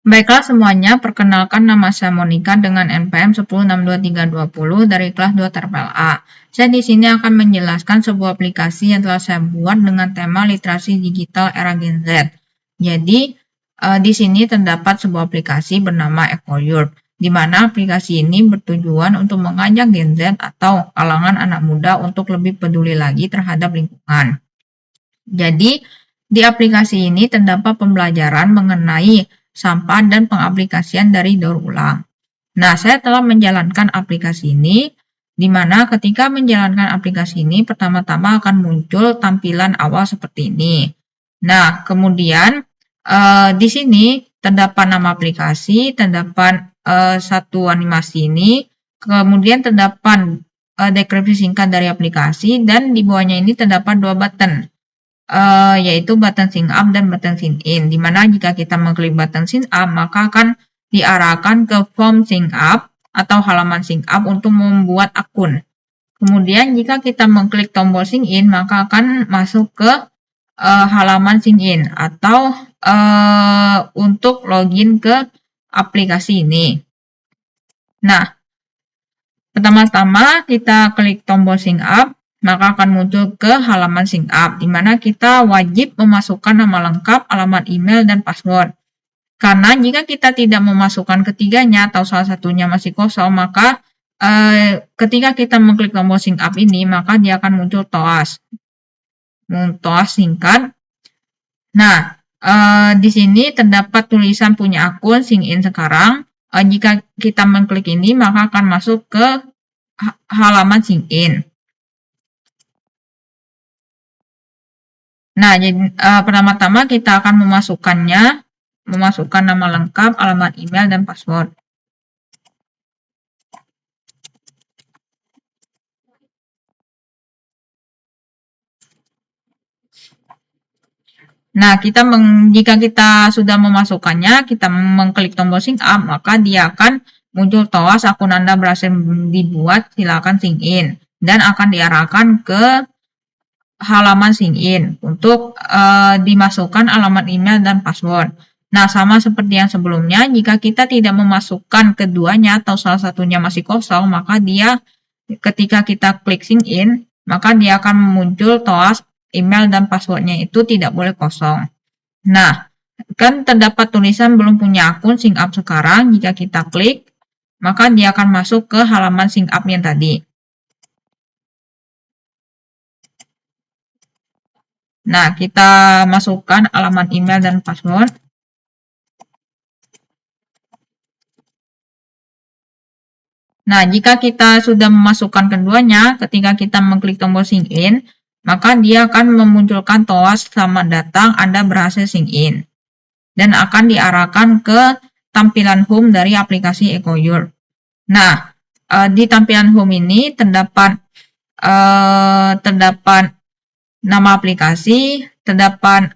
Baiklah semuanya, perkenalkan nama saya Monica dengan NPM 1062320 dari kelas 2 TRPL A. Saya di sini akan menjelaskan sebuah aplikasi yang telah saya buat dengan tema literasi digital era Gen Z. Jadi, di sini terdapat sebuah aplikasi bernama EcoYurt, di mana aplikasi ini bertujuan untuk mengajak Gen Z atau kalangan anak muda untuk lebih peduli lagi terhadap lingkungan. Jadi, di aplikasi ini terdapat pembelajaran mengenai sampah dan pengaplikasian dari daur ulang. Nah, saya telah menjalankan aplikasi ini, di mana ketika menjalankan aplikasi ini, pertama-tama akan muncul tampilan awal seperti ini. Nah, kemudian di sini terdapat nama aplikasi, terdapat satu animasi ini, kemudian terdapat deskripsi singkat dari aplikasi, dan di bawahnya ini terdapat dua button. Yaitu button sign up dan button sign in. Dimana jika kita mengklik button sign up, maka akan diarahkan ke form sign up atau halaman sign up untuk membuat akun. Kemudian jika kita mengklik tombol sign in, maka akan masuk ke halaman sign in atau untuk login ke aplikasi ini. Nah, pertama-tama kita klik tombol sign up, maka akan muncul ke halaman sign up, di mana kita wajib memasukkan nama lengkap, alamat email, dan password. Karena jika kita tidak memasukkan ketiganya atau salah satunya masih kosong, maka ketika kita mengklik tombol sign up ini, maka dia akan muncul TOAS singkat. Nah, di sini terdapat tulisan punya akun, sign in sekarang. Jika kita mengklik ini, maka akan masuk ke halaman sign in. Nah, jadi pertama-tama kita akan memasukkan nama lengkap, alamat email, dan password. Nah, jika kita sudah memasukkannya, kita mengklik tombol sign up, maka dia akan muncul TOAS akun Anda berhasil dibuat, silakan sign in, dan akan diarahkan ke halaman sign in untuk dimasukkan alamat email dan password. Nah, sama seperti yang sebelumnya, jika kita tidak memasukkan keduanya atau salah satunya masih kosong, maka dia ketika kita klik sign in, maka dia akan muncul TOAS email dan passwordnya itu tidak boleh kosong. Nah, kan terdapat tulisan belum punya akun sign up sekarang, jika kita klik, maka dia akan masuk ke halaman sign up yang tadi. Nah, kita masukkan alamat email dan password. Nah, jika kita sudah memasukkan keduanya, ketika kita mengklik tombol sign in, maka dia akan memunculkan TOAS selamat datang, Anda berhasil sign in. Dan akan diarahkan ke tampilan home dari aplikasi EcoYurt. Nah, di tampilan home ini terdapat nama aplikasi, terdapat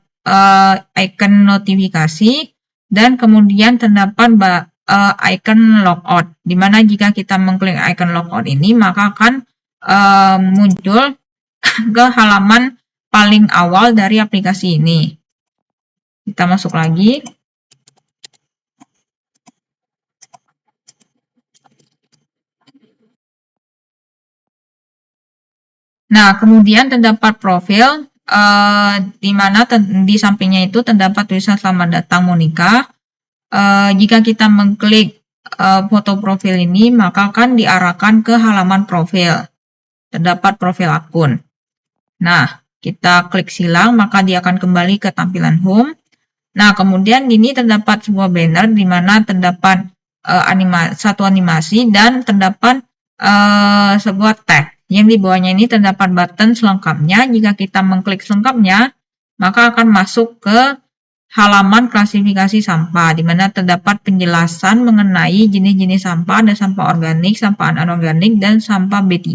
icon notifikasi, dan kemudian terdapat icon logout, di mana jika kita mengklik icon logout ini, maka akan muncul ke halaman paling awal dari aplikasi ini. Kita masuk lagi. Nah, kemudian terdapat profil, di mana di sampingnya itu terdapat tulisan selamat datang Monica. Jika kita mengklik foto profil ini, maka akan diarahkan ke halaman profil. Terdapat profil akun. Nah, kita klik silang, maka dia akan kembali ke tampilan home. Nah, kemudian ini terdapat sebuah banner di mana terdapat satu animasi dan terdapat sebuah tag. Yang di bawahnya ini terdapat button selengkapnya. Jika kita mengklik selengkapnya, maka akan masuk ke halaman klasifikasi sampah, di mana terdapat penjelasan mengenai jenis-jenis sampah, ada sampah organik, sampah anorganik, dan sampah B3.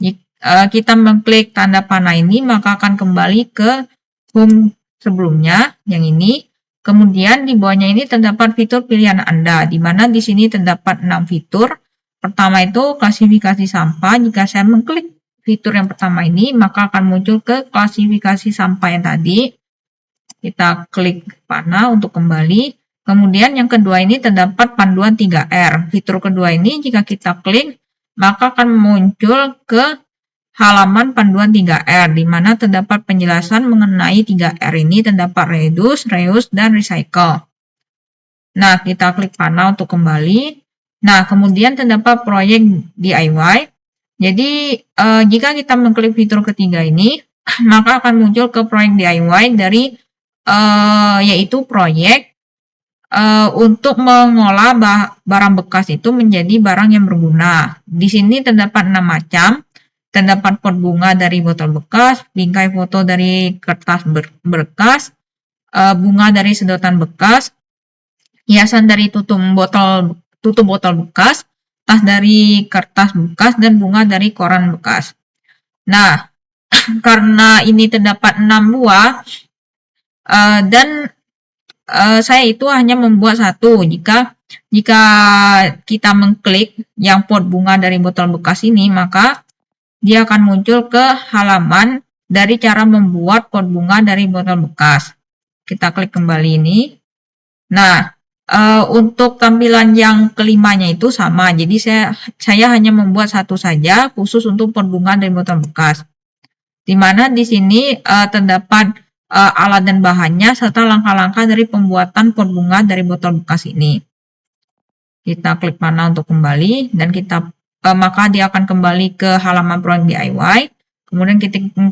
Jika kita mengklik tanda panah ini, maka akan kembali ke home sebelumnya, yang ini. Kemudian di bawahnya ini terdapat fitur pilihan Anda, di mana di sini terdapat 6 fitur. Pertama itu klasifikasi sampah. Jika saya mengklik fitur yang pertama ini, maka akan muncul ke klasifikasi sampah yang tadi. Kita klik panah untuk kembali. Kemudian yang kedua ini terdapat panduan 3R. Fitur kedua ini jika kita klik, maka akan muncul ke halaman panduan 3R, di mana terdapat penjelasan mengenai 3R ini, terdapat reduce, reuse, dan recycle. Nah, kita klik panah untuk kembali. Nah, kemudian terdapat proyek DIY. Jadi, jika kita mengklik fitur ketiga ini, maka akan muncul ke proyek DIY dari yaitu proyek untuk mengolah barang bekas itu menjadi barang yang berguna. Di sini terdapat 6 macam. Terdapat pot bunga dari botol bekas, bingkai foto dari kertas bekas, bunga dari sedotan bekas, hiasan dari tutup botol bekas, tas dari kertas bekas, dan bunga dari koran bekas. Nah, karena ini terdapat 6 buah, dan saya itu hanya membuat satu. Jika kita mengklik yang pot bunga dari botol bekas ini, maka dia akan muncul ke halaman dari cara membuat pot bunga dari botol bekas. Kita klik kembali ini. Nah, untuk tampilan yang kelimanya itu sama. Jadi saya hanya membuat satu saja khusus untuk pot bunga dari botol bekas. Di mana di sini terdapat alat dan bahannya serta langkah-langkah dari pembuatan pot bunga dari botol bekas ini. Kita klik panah untuk kembali dan maka dia akan kembali ke halaman proyek DIY. Kemudian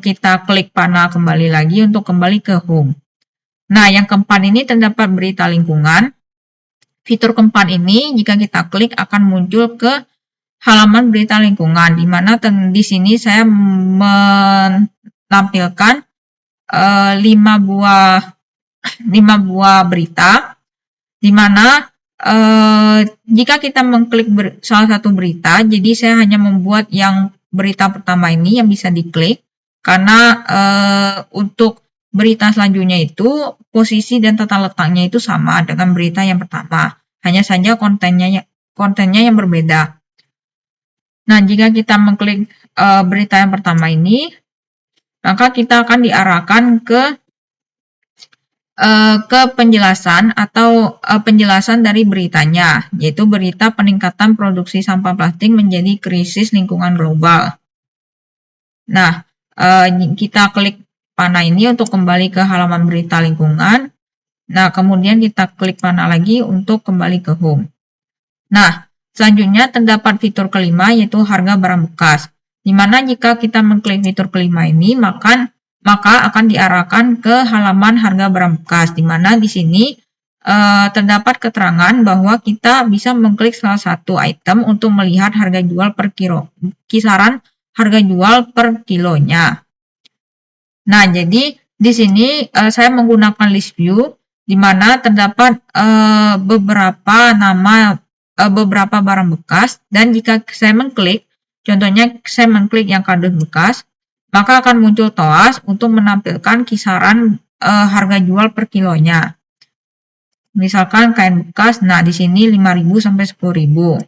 kita klik panah kembali lagi untuk kembali ke home. Nah, yang keempat ini terdapat berita lingkungan. Fitur keempat ini jika kita klik akan muncul ke halaman berita lingkungan, di mana di sini saya menampilkan 5 buah berita, di mana jika kita mengklik salah satu berita, jadi saya hanya membuat yang berita pertama ini yang bisa diklik, karena untuk berita selanjutnya itu posisi dan tata letaknya itu sama dengan berita yang pertama, hanya saja kontennya yang berbeda. Nah, jika kita mengklik berita yang pertama ini, maka kita akan diarahkan ke penjelasan atau penjelasan dari beritanya, yaitu berita peningkatan produksi sampah plastik menjadi krisis lingkungan global. Nah, kita klik panah ini untuk kembali ke halaman berita lingkungan. Nah, kemudian kita klik panah lagi untuk kembali ke home. Nah, selanjutnya terdapat fitur kelima, yaitu harga barang bekas. Di mana jika kita mengklik fitur kelima ini, maka akan diarahkan ke halaman harga barang bekas, di mana di sini terdapat keterangan bahwa kita bisa mengklik salah satu item untuk melihat harga jual per kilo, kisaran harga jual per kilonya. Nah, jadi di sini saya menggunakan list view, di mana terdapat beberapa barang bekas, dan jika saya mengklik, contohnya saya mengklik yang kardus bekas, maka akan muncul toas untuk menampilkan kisaran harga jual per kilonya. Misalkan kain bekas, nah di sini 5.000 sampai 10.000.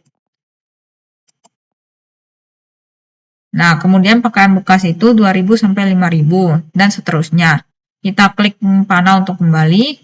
Nah, kemudian pakaian bekas itu 2.000 sampai 5.000 dan seterusnya. Kita klik panah untuk kembali.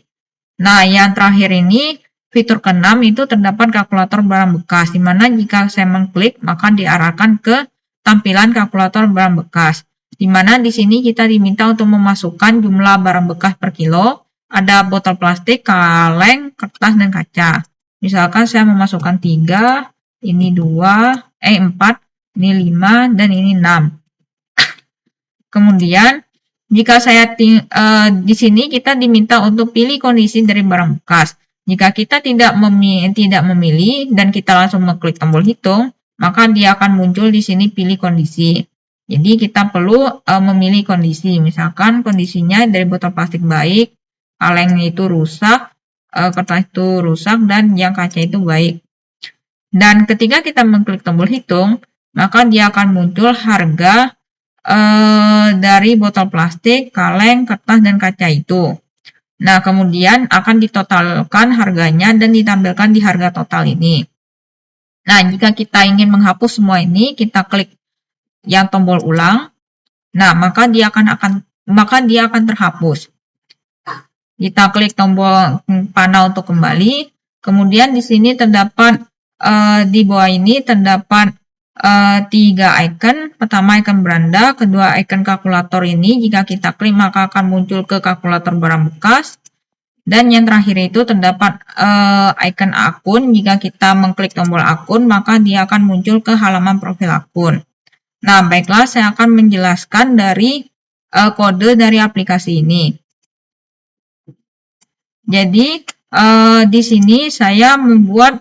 Nah, yang terakhir ini fitur ke-6 itu terdapat kalkulator barang bekas, di mana jika saya mengklik maka diarahkan ke tampilan kalkulator barang bekas, di mana di sini kita diminta untuk memasukkan jumlah barang bekas per kilo. Ada botol plastik, kaleng, kertas, dan kaca. Misalkan saya memasukkan 3, ini 4, ini 5, dan ini 6. Kemudian jika saya di sini kita diminta untuk pilih kondisi dari barang bekas. Jika kita tidak memilih dan kita langsung mengklik tombol hitung, maka dia akan muncul di sini pilih kondisi. Jadi kita perlu memilih kondisi. Misalkan kondisinya dari botol plastik baik, kalengnya itu rusak, kertas itu rusak, dan yang kaca itu baik. Dan ketika kita mengklik tombol hitung, maka dia akan muncul harga dari botol plastik, kaleng, kertas, dan kaca itu. Nah, kemudian akan ditotalkan harganya dan ditampilkan di harga total ini. Nah, jika kita ingin menghapus semua ini, kita klik yang tombol ulang. Nah, maka dia akan terhapus. Kita klik tombol panah untuk kembali. Kemudian di sini terdapat di bawah ini terdapat 3 icon. Pertama icon beranda, kedua icon kalkulator ini jika kita klik maka akan muncul ke kalkulator barang bekas. Dan yang terakhir itu terdapat icon akun. Jika kita mengklik tombol akun maka dia akan muncul ke halaman profil akun. Nah, baiklah, saya akan menjelaskan dari kode dari aplikasi ini. Jadi di sini saya membuat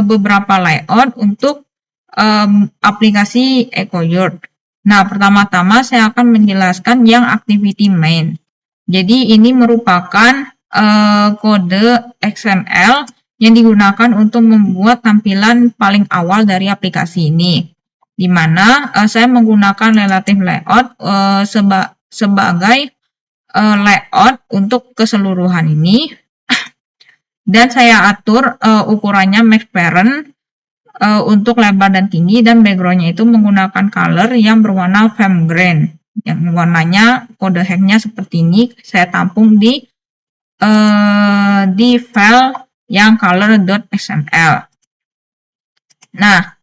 beberapa layout untuk aplikasi EcoYurt. Nah, pertama-tama saya akan menjelaskan yang activity main. Jadi ini merupakan kode XML yang digunakan untuk membuat tampilan paling awal dari aplikasi ini. Di mana saya menggunakan relative layout sebagai layout untuk keseluruhan ini. Dan saya atur ukurannya max parent untuk lebar dan tinggi, dan backgroundnya itu menggunakan color yang berwarna fame green. Yang warnanya kode hacknya seperti ini, saya tampung di file yang color.xml. Nah,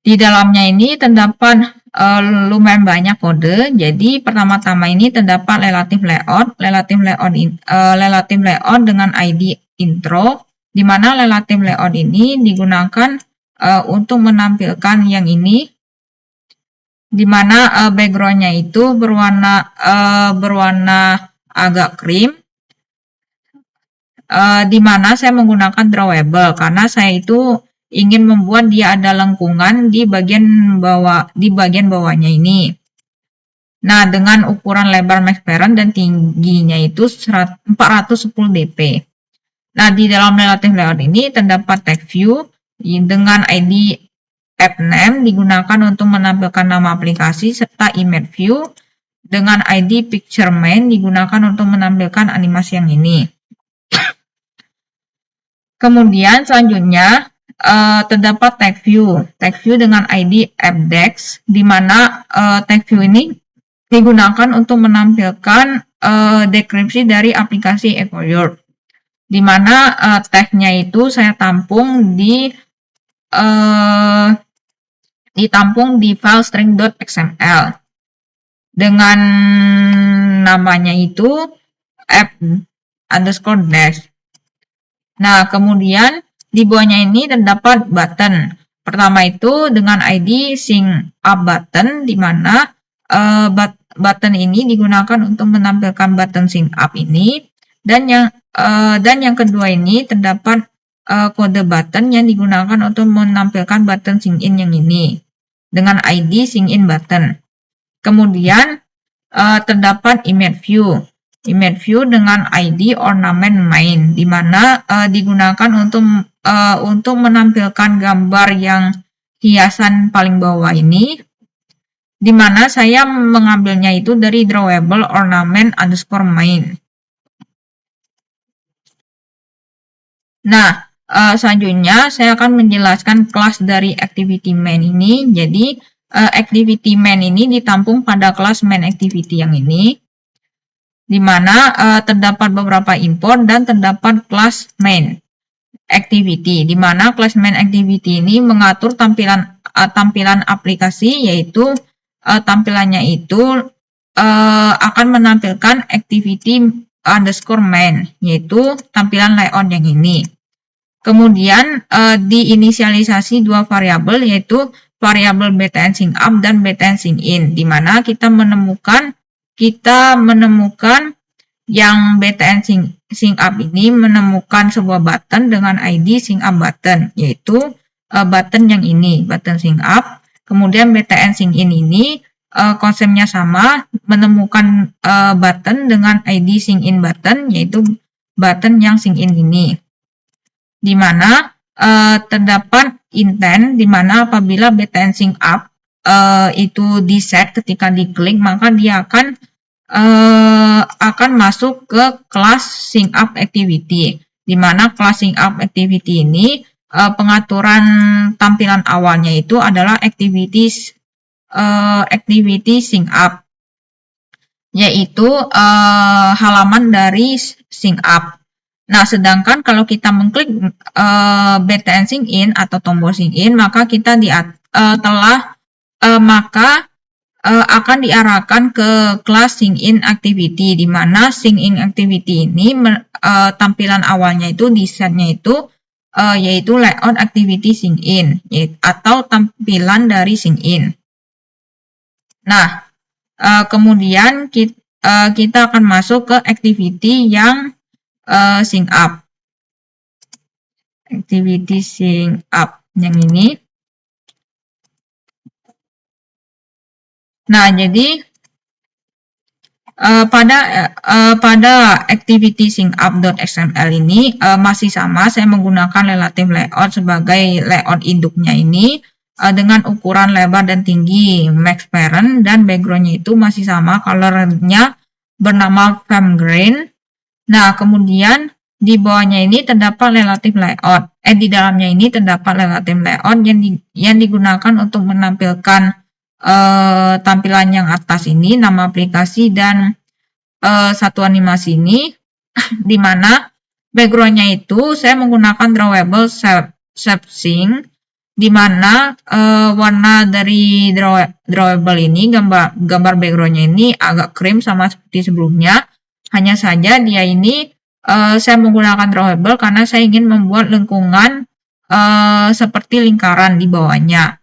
di dalamnya ini terdapat lumayan banyak kode. Jadi pertama-tama ini terdapat relative layout dengan ID intro, di mana relative layout ini digunakan untuk menampilkan yang ini, di mana backgroundnya itu berwarna agak cream, di mana saya menggunakan drawable karena saya itu ingin membuat dia ada lengkungan di bagian bawahnya ini. Nah, dengan ukuran lebar max parent dan tingginya itu 410 dp. Nah, di dalam relative layout ini terdapat text view dengan ID app name digunakan untuk menampilkan nama aplikasi, serta image view dengan ID picture main digunakan untuk menampilkan animasi yang ini. Kemudian selanjutnya terdapat text view dengan ID appdex, di mana text view ini digunakan untuk menampilkan deskripsi dari aplikasi EcoYurt, di mana teksnya itu saya tampung ditampung di file string.xml dengan namanya itu app_dex. Nah, kemudian di bawahnya ini terdapat button. Pertama itu dengan ID sync up button, di mana button ini digunakan untuk menampilkan button sync up ini. Dan yang kedua ini terdapat kode button yang digunakan untuk menampilkan button sync in yang ini dengan ID sync in button. Kemudian terdapat image view dengan ID ornament main, di mana digunakan untuk menampilkan gambar yang hiasan paling bawah ini, di mana saya mengambilnya itu dari drawable ornament_main. Nah, selanjutnya saya akan menjelaskan kelas dari activity main ini. Jadi activity main ini ditampung pada kelas main activity yang ini, di mana terdapat beberapa import dan terdapat kelas main activity, di mana kelas main activity ini mengatur tampilan aplikasi, yaitu tampilannya itu akan menampilkan activity_main, yaitu tampilan layout yang ini. Kemudian diinisialisasi dua variabel, yaitu variabel btn sync up dan btn sync in, di mana kita menemukan yang btn sync up ini menemukan sebuah button dengan ID sync up button, yaitu button yang ini, button sync up. Kemudian btn sync in ini konsepnya sama, menemukan button dengan ID sync in button, yaitu button yang sync in ini, di mana terdapat intent, di mana apabila btn sync up itu di set ketika diklik, maka dia akan masuk ke kelas sync up activity, di mana kelas sync up activity ini pengaturan tampilan awalnya itu adalah activity sync up. yaitu halaman dari SyncUp. Nah, sedangkan kalau kita mengklik btn sign-in atau tombol sign-in, maka kita akan diarahkan ke kelas sign-in activity, di mana sign-in activity ini tampilan awalnya itu desainnya itu yaitu layout activity sign-in atau tampilan dari sign-in. Nah, kemudian kita akan masuk ke activity yang SyncUp. Activity SyncUp yang ini. Nah, jadi pada activity SyncUp.xml ini masih sama, saya menggunakan relative layout sebagai layout induknya ini dengan ukuran lebar dan tinggi max parent, dan backgroundnya itu masih sama, colornya bernama Green. Nah, kemudian di bawahnya ini terdapat relative layout. Di dalamnya ini terdapat relative layout yang digunakan untuk menampilkan tampilan yang atas ini, nama aplikasi dan satu animasi ini, di mana backgroundnya itu saya menggunakan drawable shape sync, di mana warna dari drawable ini, gambar backgroundnya ini agak krim sama seperti sebelumnya. Hanya saja dia ini saya menggunakan drawable karena saya ingin membuat lengkungan seperti lingkaran di bawahnya.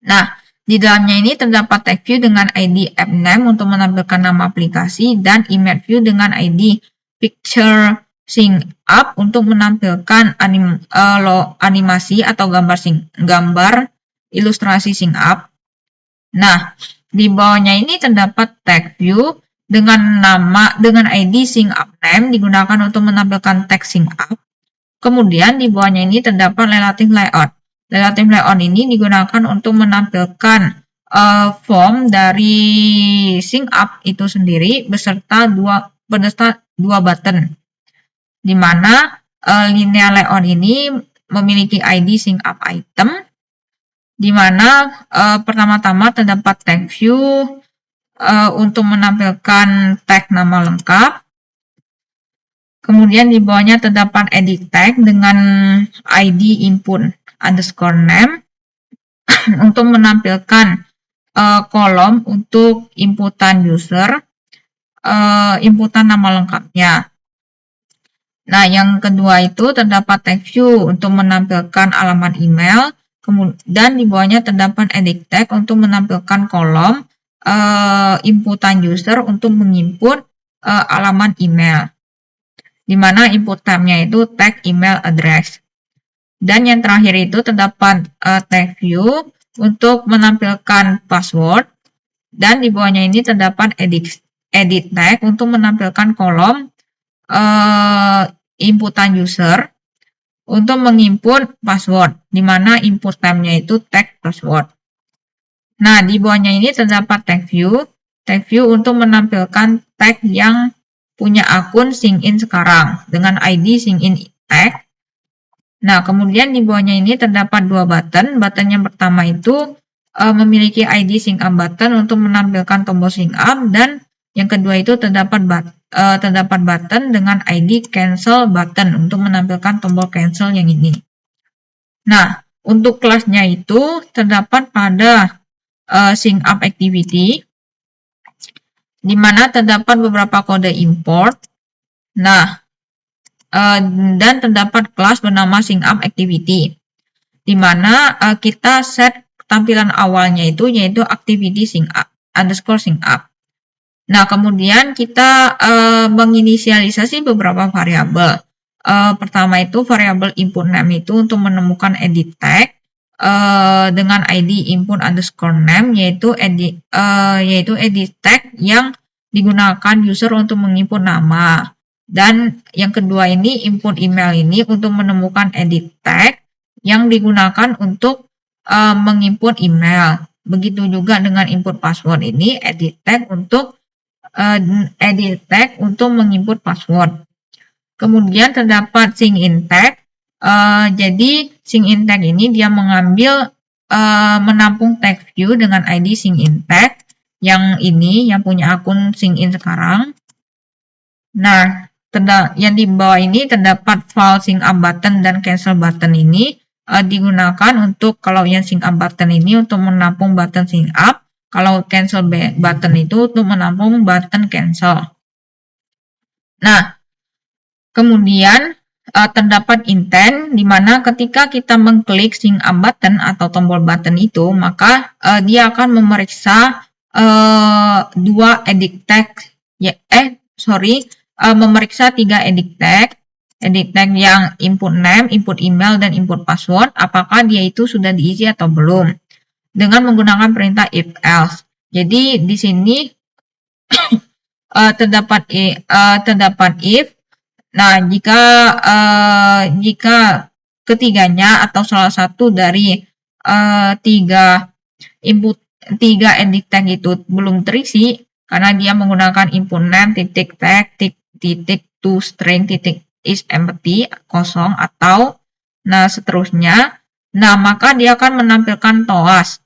Nah, di dalamnya ini terdapat tag view dengan ID app name untuk menampilkan nama aplikasi, dan image view dengan ID picture SyncUp untuk menampilkan animasi atau gambar ilustrasi SyncUp. Nah, di bawahnya ini terdapat tag view dengan ID SyncUp name digunakan untuk menampilkan tag SyncUp. Kemudian di bawahnya ini terdapat relative layout. Relative layout ini digunakan untuk menampilkan form dari SyncUp itu sendiri beserta dua button, di mana linear layout ini memiliki ID SyncUp item, di mana pertama-tama terdapat tag view untuk menampilkan tag nama lengkap. Kemudian di bawahnya terdapat edit tag dengan ID input underscore name untuk menampilkan kolom untuk inputan user, inputan nama lengkapnya. Nah, yang kedua itu terdapat tag view untuk menampilkan alamat email, dan di bawahnya terdapat edit tag untuk menampilkan kolom inputan user untuk menginput alamat email, di mana input type-nya itu tag email address. Dan yang terakhir itu terdapat tag view untuk menampilkan password, dan di bawahnya ini terdapat edit tag untuk menampilkan kolom inputan user untuk menginput password, di mana input type-nya itu tag password. Nah, di bawahnya ini terdapat tag view untuk menampilkan tag yang punya akun sign-in sekarang dengan ID sign-in tag. Nah, kemudian di bawahnya ini terdapat dua button. Button yang pertama itu memiliki ID SyncUp button untuk menampilkan tombol SyncUp, dan yang kedua itu terdapat button dengan ID cancel button untuk menampilkan tombol cancel yang ini. Nah, untuk kelasnya itu terdapat pada SyncUp activity, di mana terdapat beberapa kode import. Nah, dan terdapat kelas bernama SyncUp activity, di mana kita set tampilan awalnya itu yaitu activity SyncUp underscore SyncUp. Nah, kemudian kita menginisialisasi beberapa variabel. Pertama itu variabel input name itu untuk menemukan edit tag dengan ID input underscore name, yaitu edit tag yang digunakan user untuk menginput nama. Dan yang kedua ini input email ini untuk menemukan edit tag yang digunakan untuk menginput email. Begitu juga dengan input password ini, edit tag untuk menginput password. Kemudian terdapat sign-in tag. Jadi sign-in tag ini dia menampung tag view dengan ID sign-in tag, yang ini, yang punya akun sign in sekarang. Nah, yang di bawah ini terdapat file sync up button dan cancel button ini digunakan untuk kalau yang sync up button ini untuk menampung button sync up, kalau cancel button itu untuk menampung button cancel. Nah, kemudian terdapat intent di mana ketika kita mengklik sync up button atau tombol button itu, maka dia akan memeriksa dua edit tag memeriksa 3 edit tag yang input name, input email, dan input password, apakah dia itu sudah diisi atau belum, dengan menggunakan perintah if else. Jadi di sini terdapat if. Nah, jika ketiganya atau salah satu dari tiga edit tag itu belum terisi karena dia menggunakan input name titik tag titik to string titik is empty kosong atau seterusnya. Nah, maka dia akan menampilkan toas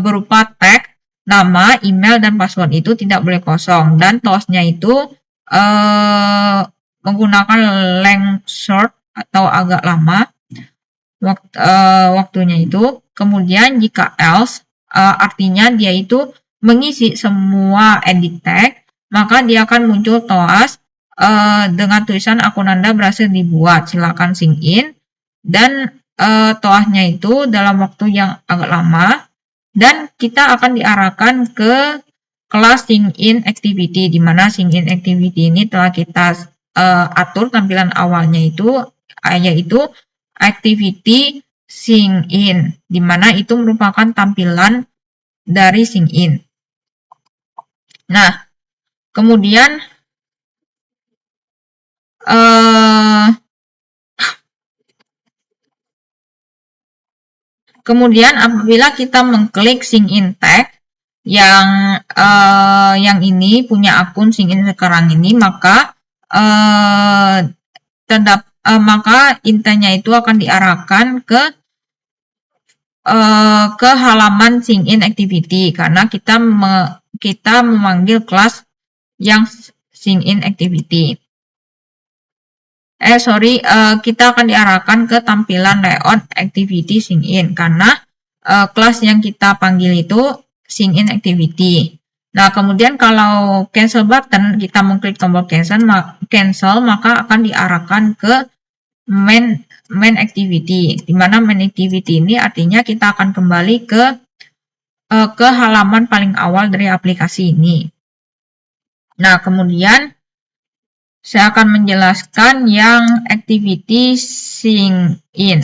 berupa tag nama, email, dan password itu tidak boleh kosong, dan toasnya itu menggunakan length short atau agak lama waktunya itu. Kemudian jika else artinya dia itu mengisi semua edit tag, maka dia akan muncul toas dengan tulisan akun Anda berhasil dibuat, silakan sign in, dan toasnya itu dalam waktu yang agak lama, dan kita akan diarahkan ke kelas sign in activity, di mana sign in activity ini telah kita atur tampilan awalnya itu yaitu activity sign in, di mana itu merupakan tampilan dari sign in. Nah, kemudian apabila kita mengklik sign in tag yang ini punya akun sign in sekarang ini, maka maka intentnya itu akan diarahkan ke halaman sign in activity karena kita memanggil kelas yang sign in activity. Kita akan diarahkan ke tampilan layout activity sign in karena kelas yang kita panggil itu sign in activity. Nah, kemudian kalau cancel button, kita mengklik tombol cancel, maka akan diarahkan ke main activity, di mana main activity ini artinya kita akan kembali ke halaman paling awal dari aplikasi ini. Nah, kemudian saya akan menjelaskan yang activity sign in,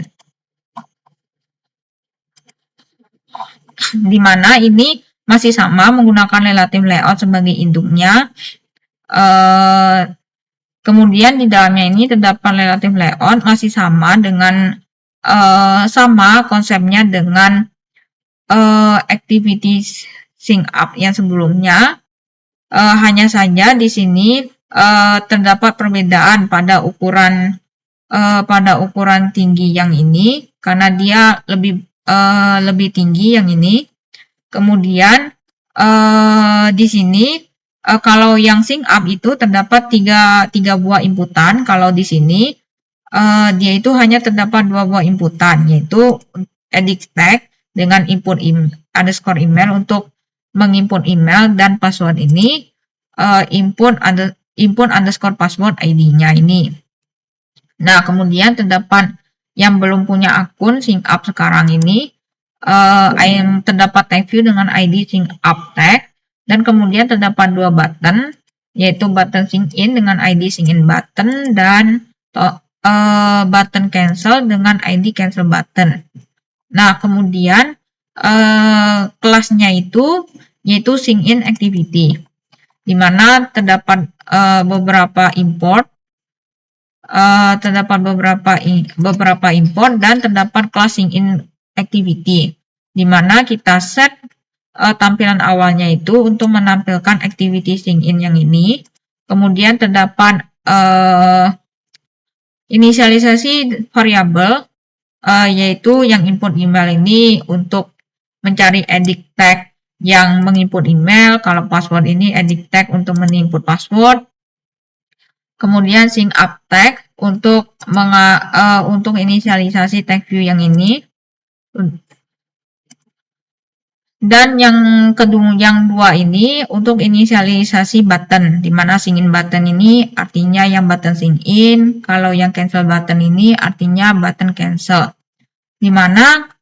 di mana ini masih sama menggunakan relative layout sebagai induknya. Kemudian di dalamnya ini terdapat relative layout masih sama dengan sama konsepnya dengan activity sync up yang sebelumnya. Hanya saja di sini terdapat perbedaan pada ukuran tinggi yang ini karena dia lebih tinggi yang ini. Kemudian di sini kalau yang sync up itu terdapat tiga buah inputan. Kalau di sini dia itu hanya terdapat 2 buah inputan, yaitu edit tag dengan input underscore email untuk menginput email, dan password ini input underscore password ID-nya ini. Nah, kemudian terdapat yang belum punya akun sync up sekarang ini, yang terdapat tag view dengan ID sync up tag, dan kemudian terdapat 2 button, yaitu button sign in dengan ID sign in button, dan button cancel dengan ID cancel button. Nah, kemudian kelasnya itu yaitu sign in activity, di mana terdapat beberapa import dan terdapat kelas sign in activity, di mana kita set tampilan awalnya itu untuk menampilkan activity sign in yang ini. Kemudian terdapat inisialisasi variabel, yaitu yang input email ini untuk mencari edit tag yang menginput email. Kalau password ini edit tag untuk menginput password. Kemudian sync up tag untuk inisialisasi tag view yang ini. Dan yang dua ini untuk inisialisasi button, di mana sign in button ini artinya yang button sign in, kalau yang cancel button ini artinya button cancel. Di mana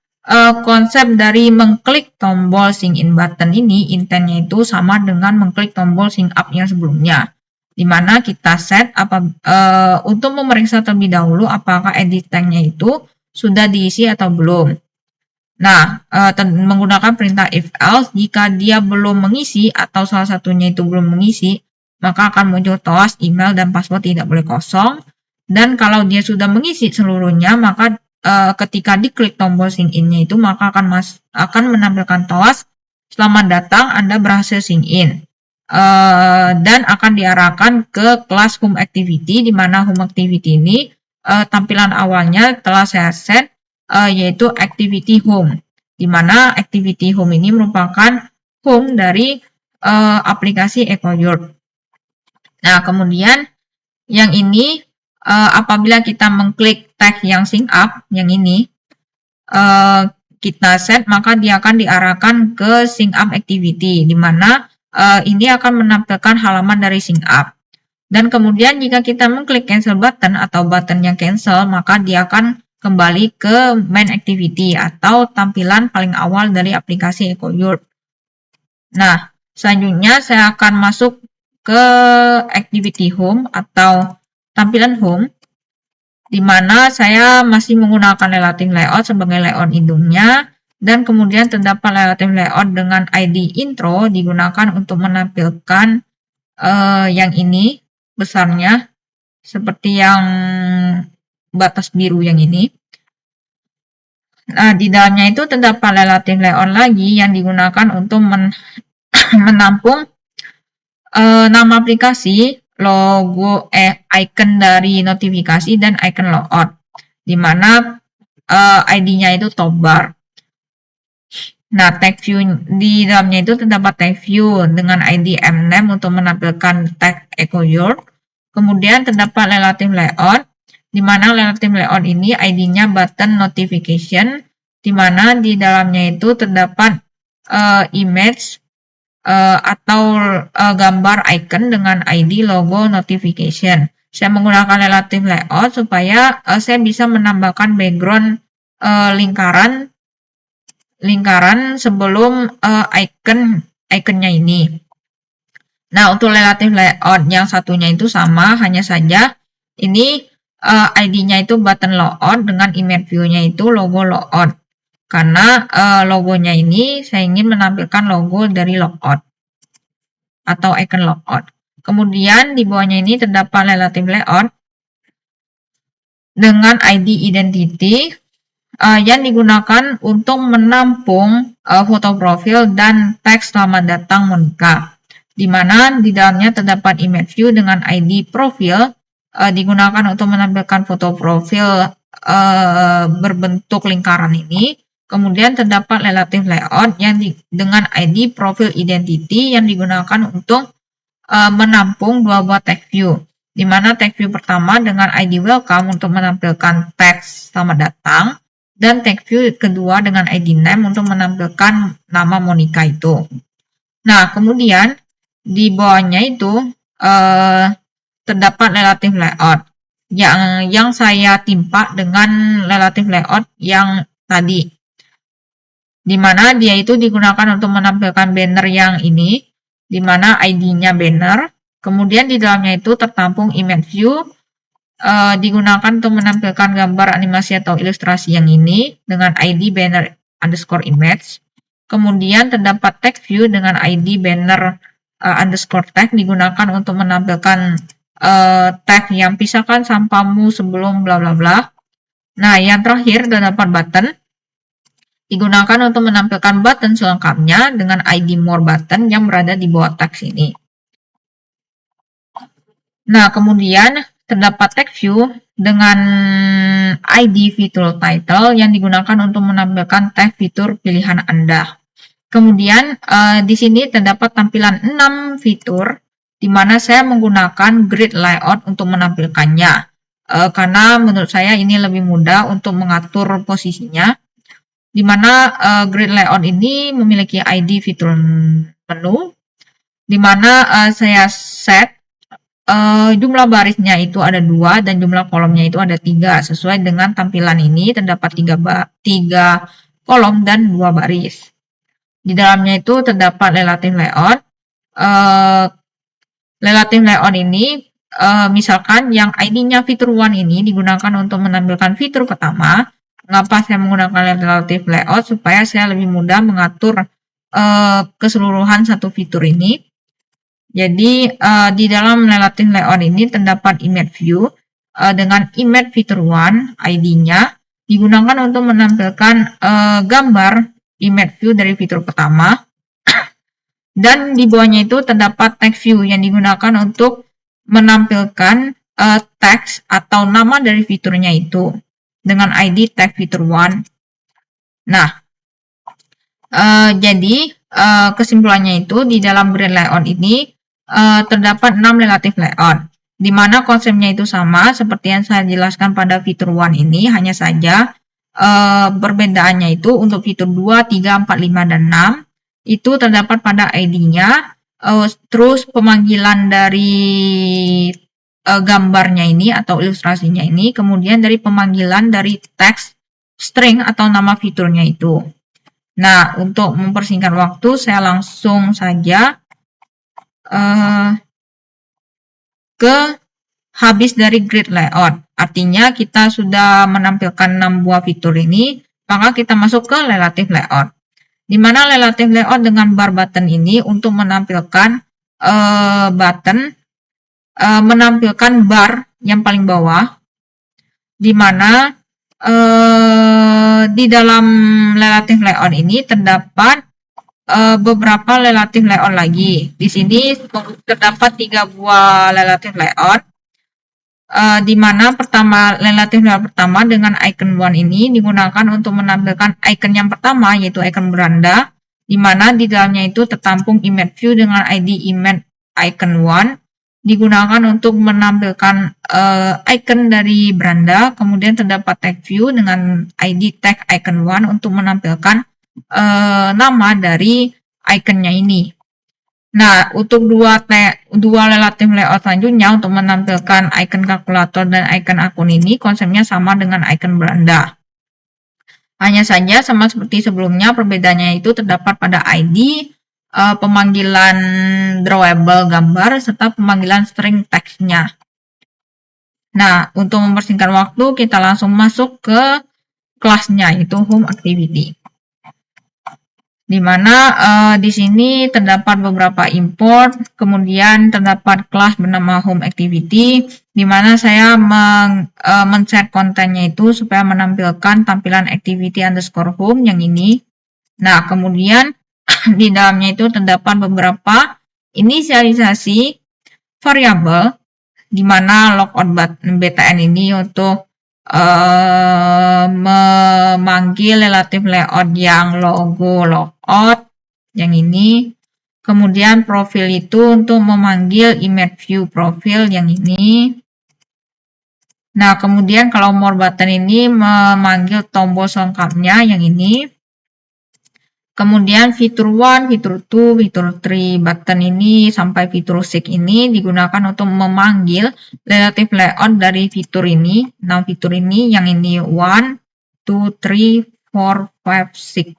konsep dari mengklik tombol sign in button ini intentnya itu sama dengan mengklik tombol sign up yang sebelumnya. Di mana kita set untuk memeriksa terlebih dahulu apakah edit tag-nya itu sudah diisi atau belum. Nah, menggunakan perintah if else, jika dia belum mengisi atau salah satunya itu belum mengisi, maka akan muncul TOAS, email, dan password tidak boleh kosong. Dan kalau dia sudah mengisi seluruhnya, maka ketika diklik tombol sign in-nya itu, maka akan menampilkan TOAS, selamat datang, Anda berhasil sign in. Dan akan diarahkan ke kelas home activity, di mana home activity ini tampilan awalnya telah saya set, yaitu activity home, di mana activity home ini merupakan home dari aplikasi EcoYurt. Nah, kemudian yang ini apabila kita mengklik tag yang sync up, yang ini kita set, maka dia akan diarahkan ke sync up activity, di mana ini akan menampilkan halaman dari sync up. Dan kemudian jika kita mengklik cancel button atau button yang cancel, maka dia akan kembali ke main activity atau tampilan paling awal dari aplikasi EcoYurt. Nah, selanjutnya saya akan masuk ke activity home atau tampilan home, di mana saya masih menggunakan relative layout sebagai layout induknya, dan kemudian terdapat relative layout dengan ID intro digunakan untuk menampilkan yang ini besarnya, seperti yang batas biru yang ini. Nah, di dalamnya itu terdapat relative layout lagi yang digunakan untuk menampung nama aplikasi, logo, icon dari notifikasi, dan icon logout, di mana ID-nya itu top bar. Nah, tag view di dalamnya itu terdapat tag view dengan ID mname untuk menampilkan tag EcoYurt. Kemudian terdapat relative layout, di mana relative layout ini ID-nya button notification, di mana di dalamnya itu terdapat image atau gambar icon dengan ID logo notification. Saya menggunakan relative layout supaya saya bisa menambahkan background lingkaran sebelum iconnya ini. Nah, untuk relative layout yang satunya itu sama, hanya saja ini ID-nya itu button logout dengan image view-nya itu logo logout. Karena logonya ini saya ingin menampilkan logo dari logout atau icon logout. Kemudian di bawahnya ini terdapat relative layout dengan ID identity yang digunakan untuk menampung foto profil dan teks selamat datang Monica, di mana di dalamnya terdapat image view dengan ID profil digunakan untuk menampilkan foto profil berbentuk lingkaran ini. Kemudian terdapat relative layout yang dengan ID profil identity yang digunakan untuk menampung dua buah tag view, di mana tag view pertama dengan ID welcome untuk menampilkan teks selamat datang, dan tag view kedua dengan ID name untuk menampilkan nama Monica itu. Nah, kemudian di bawahnya itu terdapat relative layout yang saya timpa dengan relative layout yang tadi, di mana dia itu digunakan untuk menampilkan banner yang ini, di mana ID-nya banner. Kemudian di dalamnya itu tertampung image view digunakan untuk menampilkan gambar animasi atau ilustrasi yang ini dengan ID banner underscore image. Kemudian terdapat tag view dengan ID banner underscore tag digunakan untuk menampilkan tag yang pisahkan sampahmu sebelum bla bla bla. Nah, yang terakhir terdapat button digunakan untuk menampilkan button selengkapnya dengan ID more button yang berada di bawah teks ini. Nah, kemudian terdapat text view dengan ID fitur title yang digunakan untuk menampilkan tag fitur pilihan Anda. Kemudian di sini terdapat tampilan 6 fitur di mana saya menggunakan grid layout untuk menampilkannya. Karena menurut saya ini lebih mudah untuk mengatur posisinya. Di mana grid layout ini memiliki ID fitur menu, di mana saya set jumlah barisnya itu ada 2 dan jumlah kolomnya itu ada 3. Sesuai dengan tampilan ini terdapat 3 kolom dan 2 baris. Di dalamnya itu terdapat relative layout. Relative layout ini misalkan yang ID-nya fitur 1 ini digunakan untuk menampilkan fitur pertama. Mengapa saya menggunakan relative layout? Supaya saya lebih mudah mengatur keseluruhan satu fitur ini. Jadi di dalam relative layout ini terdapat image view dengan image fitur 1 ID-nya digunakan untuk menampilkan gambar image view dari fitur pertama. Dan di bawahnya itu terdapat text view yang digunakan untuk menampilkan teks atau nama dari fiturnya itu dengan ID tag fitur 1. Nah, jadi kesimpulannya itu di dalam grid layout ini terdapat 6 relative layout, di mana konsepnya itu sama seperti yang saya jelaskan pada fitur 1 ini, hanya saja perbedaannya itu untuk fitur 2, 3, 4, 5, dan 6 itu terdapat pada ID-nya, terus pemanggilan dari gambarnya ini atau ilustrasinya ini, kemudian dari pemanggilan dari teks string atau nama fiturnya itu. Nah, untuk mempersingkat waktu, saya langsung saja ke habis dari grid layout. Artinya kita sudah menampilkan 6 buah fitur ini, maka kita masuk ke relative layout. Di mana relative layout dengan bar button ini untuk menampilkan menampilkan bar yang paling bawah, di mana di dalam relative layout ini terdapat beberapa relative layout lagi. Di sini terdapat 3 buah relative layout, di mana relative layout pertama dengan icon 1 ini digunakan untuk menampilkan icon yang pertama, yaitu icon beranda, di mana di dalamnya itu tertampung image view dengan ID image icon 1, digunakan untuk menampilkan icon dari beranda. Kemudian terdapat tag view dengan ID tag icon 1 untuk menampilkan nama dari iconnya ini. Nah, untuk dua relative layout selanjutnya untuk menampilkan icon kalkulator dan icon akun ini konsepnya sama dengan icon beranda. Hanya saja sama seperti sebelumnya, perbedaannya itu terdapat pada ID, pemanggilan drawable gambar, serta pemanggilan string teksnya. Nah, untuk mempersingkat waktu, kita langsung masuk ke kelasnya, yaitu home activity. Di mana di sini terdapat beberapa import, kemudian terdapat kelas bernama home activity, di mana saya men-set kontennya itu supaya menampilkan tampilan activity underscore home yang ini. Nah, kemudian di dalamnya itu terdapat beberapa inisialisasi variabel, di mana logout BTN ini untuk memanggil relative layout yang logo logout yang ini. Kemudian profil itu untuk memanggil image view profil yang ini. Nah, kemudian kalau more button ini memanggil tombol selengkapnya yang ini. Kemudian fitur 1, fitur 2, fitur 3 button ini sampai fitur 6 ini digunakan untuk memanggil relative layout dari fitur ini. Nah, fitur ini yang ini 1, 2, 3, 4, 5, 6.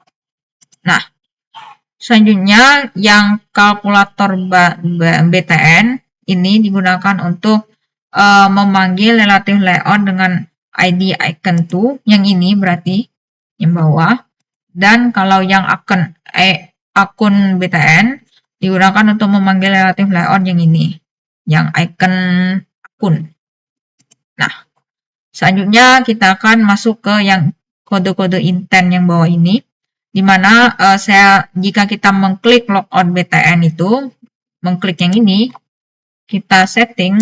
Nah, selanjutnya yang kalkulator BTN ini digunakan untuk memanggil relative layout dengan ID icon 2 yang ini berarti yang bawah. Dan kalau yang akun BTN digunakan untuk memanggil relative layout yang ini, yang icon akun. Nah, selanjutnya kita akan masuk ke yang kode-kode intent yang bawah ini, di mana jika kita mengklik logout BTN itu, mengklik yang ini, kita setting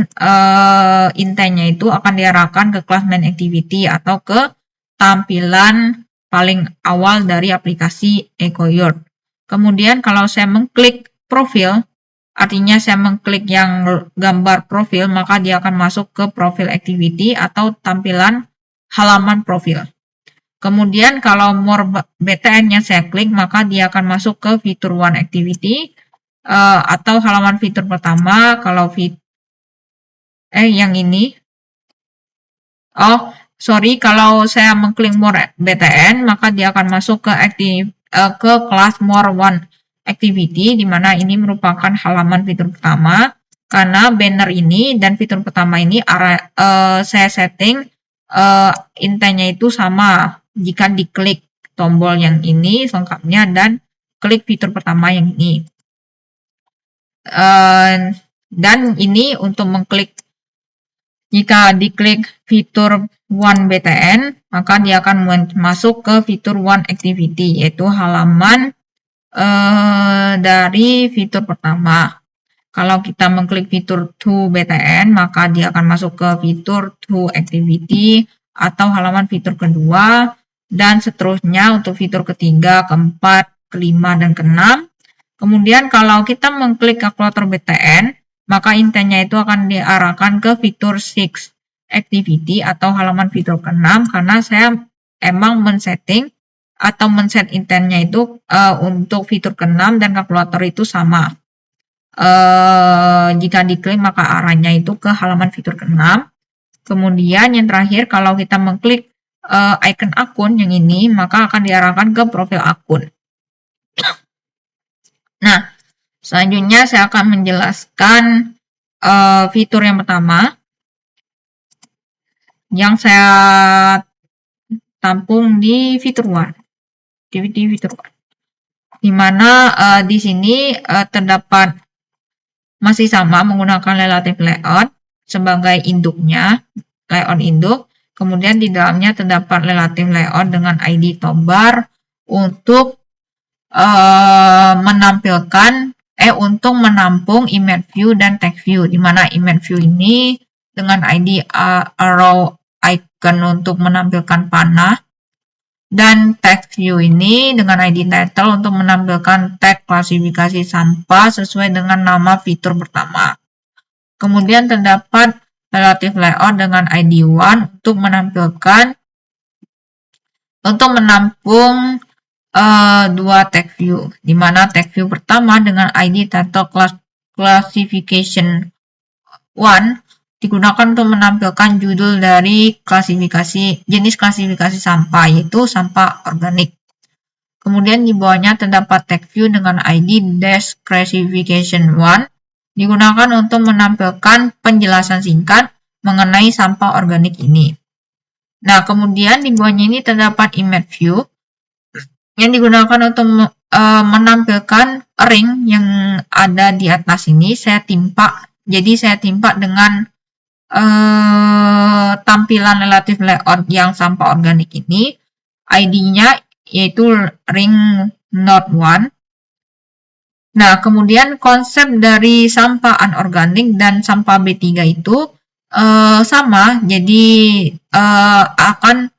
intentnya itu akan diarahkan ke kelas main activity atau ke tampilan paling awal dari aplikasi EcoYurt. Kemudian kalau saya mengklik profil, artinya saya mengklik yang gambar profil, maka dia akan masuk ke profil activity atau tampilan halaman profil. Kemudian kalau more BTN yang saya klik, maka dia akan masuk ke fitur one activity atau halaman fitur pertama. Kalau yang ini. Kalau saya mengklik more BTN, maka dia akan masuk ke kelas more one activity, di mana ini merupakan halaman fitur pertama. Karena banner ini dan fitur pertama ini saya setting intentnya itu sama jika diklik tombol yang ini selengkapnya dan klik fitur pertama yang ini. Dan ini untuk mengklik, jika diklik fitur one BTN, maka dia akan masuk ke fitur one activity, yaitu halaman dari fitur pertama. Kalau kita mengklik fitur two BTN, maka dia akan masuk ke fitur two activity atau halaman fitur kedua, dan seterusnya untuk fitur ketiga, keempat, kelima, dan keenam. Kemudian kalau kita mengklik kalkulator BTN, maka intentnya itu akan diarahkan ke fitur 6 activity atau halaman fitur ke-6, karena saya emang men-setting atau men-set intentnya itu untuk fitur ke-6 dan kalkulator itu sama. Jika diklik maka arahnya itu ke halaman fitur ke-6. Kemudian yang terakhir, kalau kita mengklik icon akun yang ini, maka akan diarahkan ke profil akun. Nah, selanjutnya saya akan menjelaskan fitur yang pertama yang saya tampung di fitur one, di fitur one, di mana di sini terdapat masih sama menggunakan relative layout sebagai induknya, layout induk. Kemudian di dalamnya terdapat relative layout dengan ID toolbar untuk untuk menampung image view dan text view, di mana image view ini dengan ID arrow icon untuk menampilkan panah, dan text view ini dengan ID title untuk menampilkan tag klasifikasi sampah sesuai dengan nama fitur pertama. Kemudian terdapat relative layout dengan ID one untuk menampung dua tag view, di mana tag view pertama dengan ID title classification one digunakan untuk menampilkan judul dari jenis klasifikasi sampah, yaitu sampah organik. Kemudian di bawahnya terdapat tag view dengan ID dash classification one digunakan untuk menampilkan penjelasan singkat mengenai sampah organik ini. Nah, kemudian di bawahnya ini terdapat image view yang digunakan untuk menampilkan ring yang ada di atas ini. Jadi saya timpa dengan tampilan relative layout yang sampah organik ini, ID-nya yaitu ring node 1. Nah, kemudian konsep dari sampah anorganik dan sampah B3 itu sama, jadi akan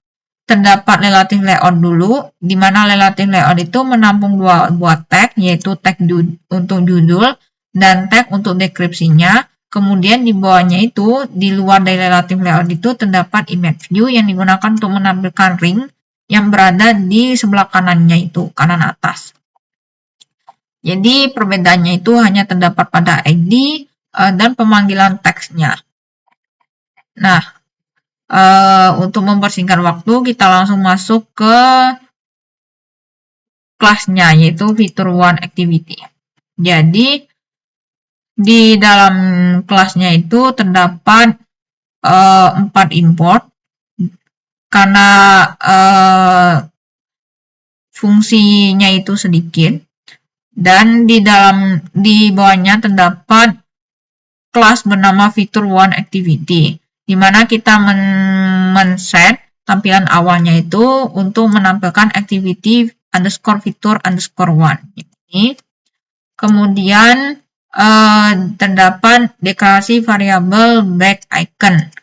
terdapat relative layout dulu, di mana relative layout itu menampung dua buah tag, yaitu tag untuk judul dan tag untuk deskripsinya. Kemudian di bawahnya itu, di luar dari relative layout itu terdapat image view yang digunakan untuk menampilkan ring yang berada di sebelah kanannya itu, kanan atas. Jadi perbedaannya itu hanya terdapat pada ID dan pemanggilan teksnya. Nah, untuk mempersingkat waktu, kita langsung masuk ke kelasnya, yaitu fitur one activity. Jadi di dalam kelasnya itu terdapat 4 import, karena fungsinya itu sedikit, dan di bawahnya terdapat kelas bernama fitur one activity, di mana kita men-set tampilan awalnya itu untuk menampilkan activity _fitur_one ini. Kemudian terdapat deklarasi variabel back icon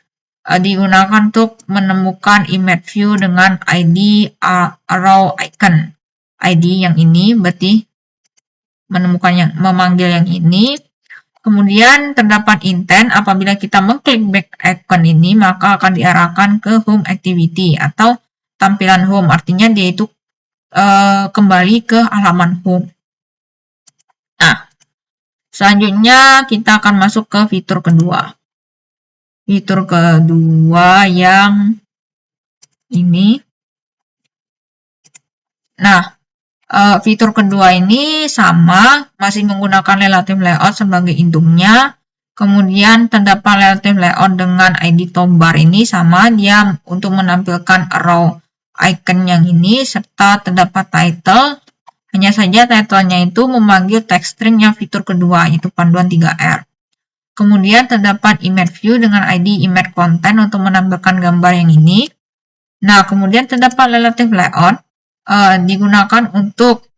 digunakan untuk menemukan image view dengan ID arrow icon. ID yang ini berarti memanggil yang ini. Kemudian terdapat intent apabila kita mengklik back icon ini maka akan diarahkan ke home activity atau tampilan home. Artinya dia itu kembali ke halaman home. Nah, selanjutnya kita akan masuk ke fitur kedua. Fitur kedua yang ini. Nah, fitur kedua ini sama, masih menggunakan relative layout sebagai induknya. Kemudian terdapat relative layout dengan ID toolbar ini sama, dia untuk menampilkan arrow icon yang ini, serta terdapat title. Hanya saja title-nya itu memanggil text string yang fitur kedua, yaitu panduan 3R. Kemudian terdapat image view dengan ID image content untuk menampilkan gambar yang ini. Nah, kemudian terdapat relative layout digunakan untuk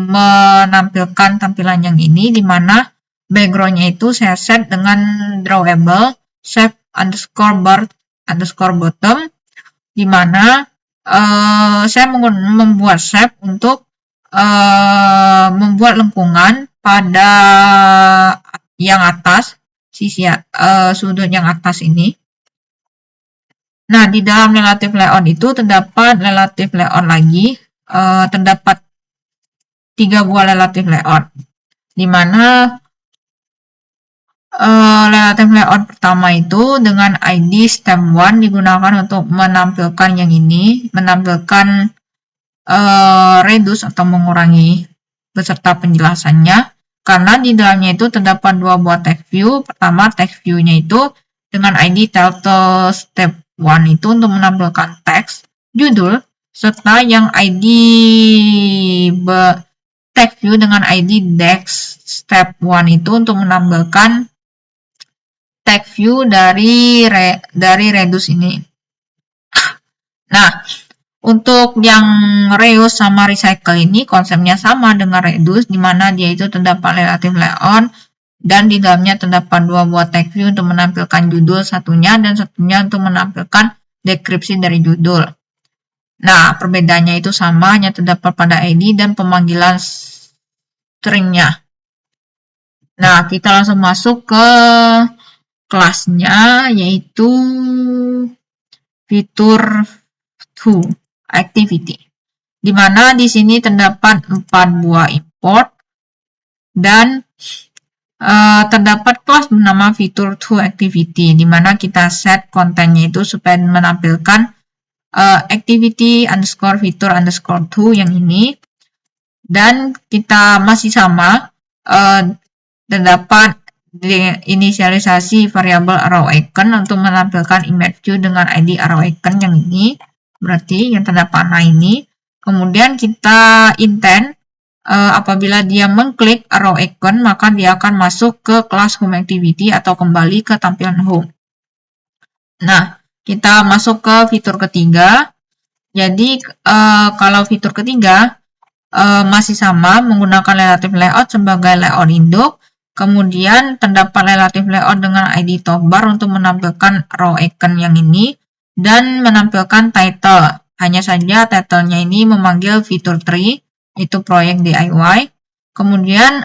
menampilkan tampilan yang ini, di mana background-nya itu saya set dengan drawable shape underscore bar underscore bottom, di mana saya membuat shape untuk membuat lengkungan pada yang atas, sisi sudut yang atas ini. Nah, di dalam relative layout itu terdapat relative layout lagi, terdapat 3 buah relative layout, di mana relative layout pertama itu dengan ID step 1 digunakan untuk menampilkan yang ini, menampilkan reduce atau mengurangi beserta penjelasannya. Karena di dalamnya itu terdapat 2 buah text view. Pertama, text view-nya itu dengan ID title step 1 itu untuk menampilkan teks, judul, serta yang ID text view dengan ID dex step 1 itu untuk menampilkan text view dari reduce ini. Nah, untuk yang reuse sama recycle ini konsepnya sama dengan reduce, di mana dia itu terdapat relative layout dan di dalamnya terdapat 2 buah text view untuk menampilkan judul satunya dan satunya untuk menampilkan deskripsi dari judul. Nah, perbedaannya itu sama, hanya terdapat pada ID dan pemanggilan stringnya. Nah, kita langsung masuk ke kelasnya, yaitu fitur 2 activity, di mana di sini terdapat 4 buah import dan terdapat kelas bernama fitur 2 activity, di mana kita set kontennya itu supaya menampilkan activity underscore fitur underscore 2 yang ini, dan kita masih sama, terdapat inisialisasi variabel arrow icon untuk menampilkan image view dengan ID arrow icon yang ini, berarti yang tanda panah ini. Kemudian kita intent apabila dia mengklik arrow icon maka dia akan masuk ke kelas home activity atau kembali ke tampilan home. Nah, kita masuk ke fitur ketiga. Jadi kalau fitur ketiga masih sama, menggunakan relative layout sebagai layout induk. Kemudian terdapat relative layout dengan ID toolbar untuk menampilkan arrow icon yang ini dan menampilkan title. Hanya saja title-nya ini memanggil fitur 3, itu proyek DIY. Kemudian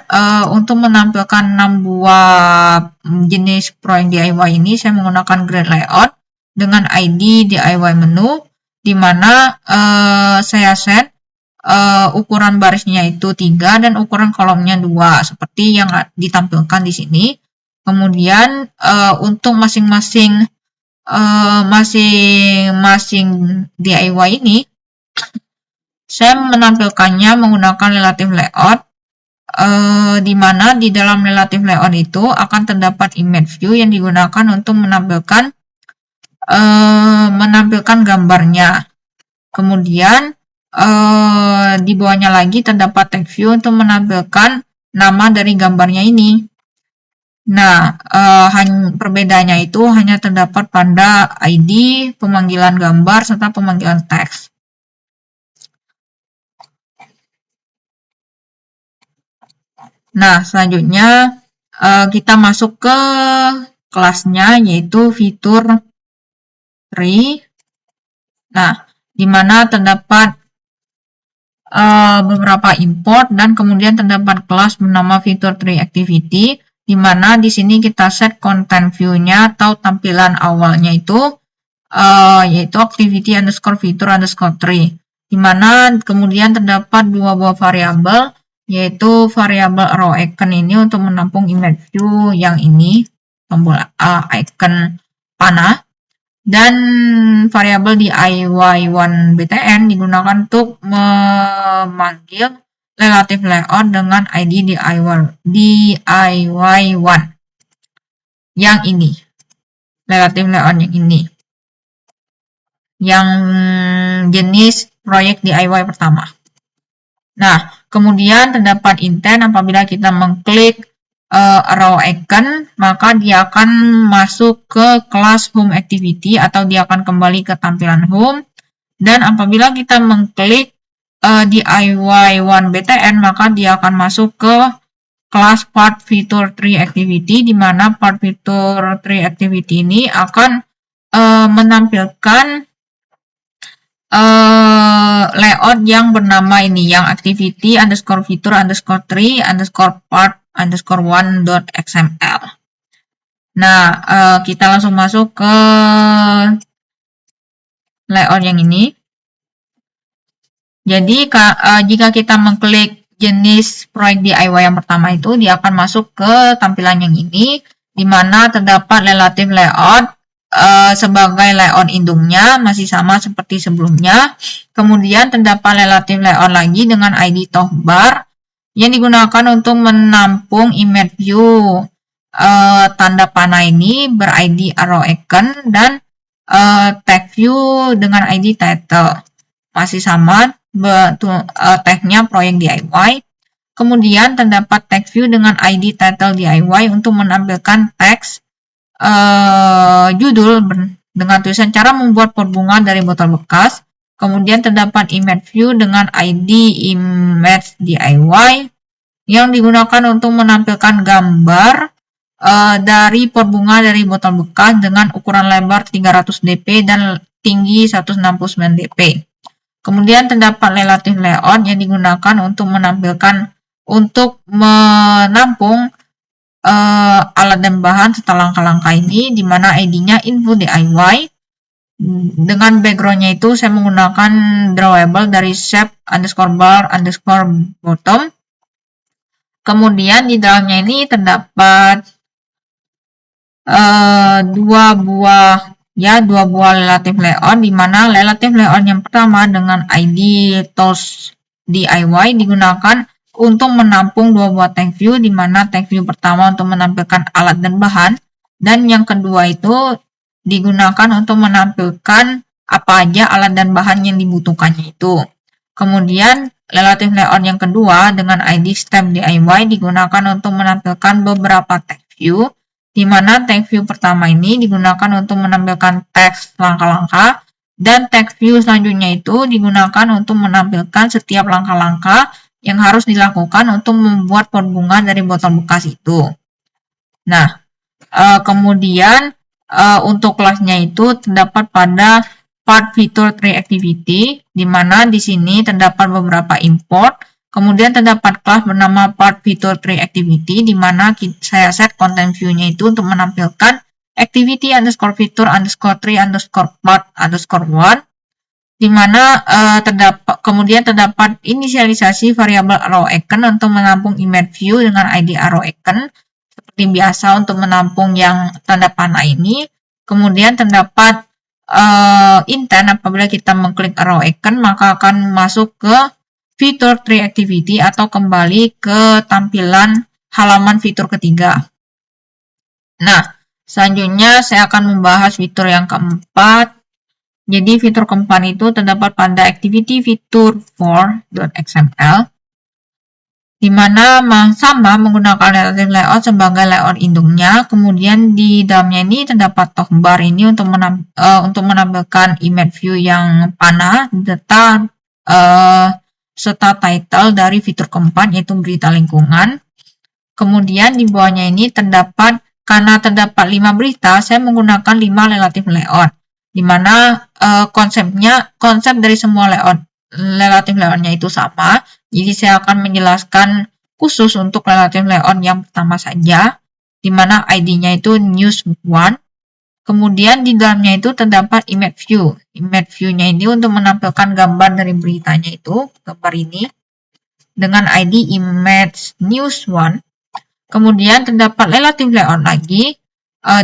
untuk menampilkan 6 buah jenis proyek DIY ini saya menggunakan grid layout dengan ID DIY menu, di mana saya set ukuran barisnya itu 3 dan ukuran kolomnya 2 seperti yang ditampilkan di sini. Kemudian untuk masing-masing DIY ini saya menampilkannya menggunakan relative layout, di mana di dalam relative layout itu akan terdapat image view yang digunakan untuk menampilkan gambarnya. Kemudian di bawahnya lagi terdapat text view untuk menampilkan nama dari gambarnya ini. Nah, perbedaannya itu hanya terdapat pada ID, pemanggilan gambar, serta pemanggilan teks. Nah, selanjutnya kita masuk ke kelasnya, yaitu fitur 3. Nah, di mana terdapat beberapa import dan kemudian terdapat kelas bernama fitur 3 activity, di mana di sini kita set content view-nya atau tampilan awalnya itu yaitu activity underscore fitur underscore 3, di mana kemudian terdapat dua buah variabel, yaitu variabel arrow icon ini untuk menampung image view yang ini, tombol icon panah, dan variabel DIY1BTN digunakan untuk memanggil relative layout dengan ID DIY1 yang ini, relative layout yang ini, yang jenis proyek DIY pertama. Nah, kemudian terdapat intent apabila kita mengklik arrow icon, maka dia akan masuk ke kelas home activity atau dia akan kembali ke tampilan home. Dan apabila kita mengklik DIY1BTN, maka dia akan masuk ke kelas part feature 3 activity, di mana part feature 3 activity ini akan menampilkan layout yang bernama ini, yang activity underscore feature underscore 3 underscore part underscore 1.xml. Nah, kita langsung masuk ke layout yang ini. Jadi, jika kita mengklik jenis proyek DIY yang pertama itu, dia akan masuk ke tampilan yang ini, di mana terdapat relative layout sebagai layout indungnya, masih sama seperti sebelumnya. Kemudian terdapat relative layout lagi dengan ID toolbar yang digunakan untuk menampung image view tanda panah ini ber-ID arrow icon, dan tag view dengan ID title. Masih sama, tagnya proyek DIY. Kemudian terdapat tag view dengan ID title DIY untuk menampilkan teks judul dengan tulisan cara membuat pot bunga dari botol bekas. Kemudian terdapat image view dengan ID image DIY yang digunakan untuk menampilkan gambar dari pot bunga dari botol bekas dengan ukuran lebar 300 dp dan tinggi 169 dp. Kemudian terdapat relative layout yang digunakan untuk menampung alat dan bahan serta langkah-langkah ini, di mana ID-nya info DIY. Dengan background-nya itu saya menggunakan drawable dari shape underscore bar underscore bottom. Kemudian di dalamnya ini terdapat dua buah relative layout, di mana relative layout yang pertama dengan ID tools DIY digunakan untuk menampung dua buah tag view, di mana tag view pertama untuk menampilkan alat dan bahan, dan yang kedua itu digunakan untuk menampilkan apa aja alat dan bahan yang dibutuhkannya itu. Kemudian relative layout yang kedua dengan ID step DIY digunakan untuk menampilkan beberapa tag view, di mana tag view pertama ini digunakan untuk menampilkan teks langkah-langkah, dan tag view selanjutnya itu digunakan untuk menampilkan setiap langkah-langkah yang harus dilakukan untuk membuat pot bunga dari botol bekas itu. Nah, kemudian untuk kelasnya itu terdapat pada part feature 3 activity, di mana di sini terdapat beberapa import. Kemudian terdapat kelas bernama part feature 3 activity, di mana saya set content view-nya itu untuk menampilkan activity underscore feature underscore 3 underscore part underscore 1, di mana kemudian terdapat inisialisasi variabel arrow icon untuk menampung image view dengan ID arrow icon seperti biasa untuk menampung yang tanda panah ini. Kemudian terdapat intent apabila kita mengklik arrow icon, maka akan masuk ke fitur 3 activity atau kembali ke tampilan halaman fitur ketiga. Nah, selanjutnya saya akan membahas fitur yang keempat. Jadi fitur keempat itu terdapat pada activity fitur 4.xml, di mana sama menggunakan relative layout sebagai layout induknya. Kemudian di dalamnya ini terdapat toolbar ini untuk menampilkan image view yang panah serta title dari fitur keempat, yaitu berita lingkungan. Kemudian di bawahnya ini karena terdapat 5 berita, saya menggunakan 5 relative layout. Di mana konsep dari semua relative layoutnya itu sama. Jadi saya akan menjelaskan khusus untuk relative layout yang pertama saja, di mana ID-nya itu news1. Kemudian di dalamnya itu terdapat image view. Image view-nya ini untuk menampilkan gambar dari beritanya itu, gambar ini, dengan ID image news1. Kemudian terdapat relative layout lagi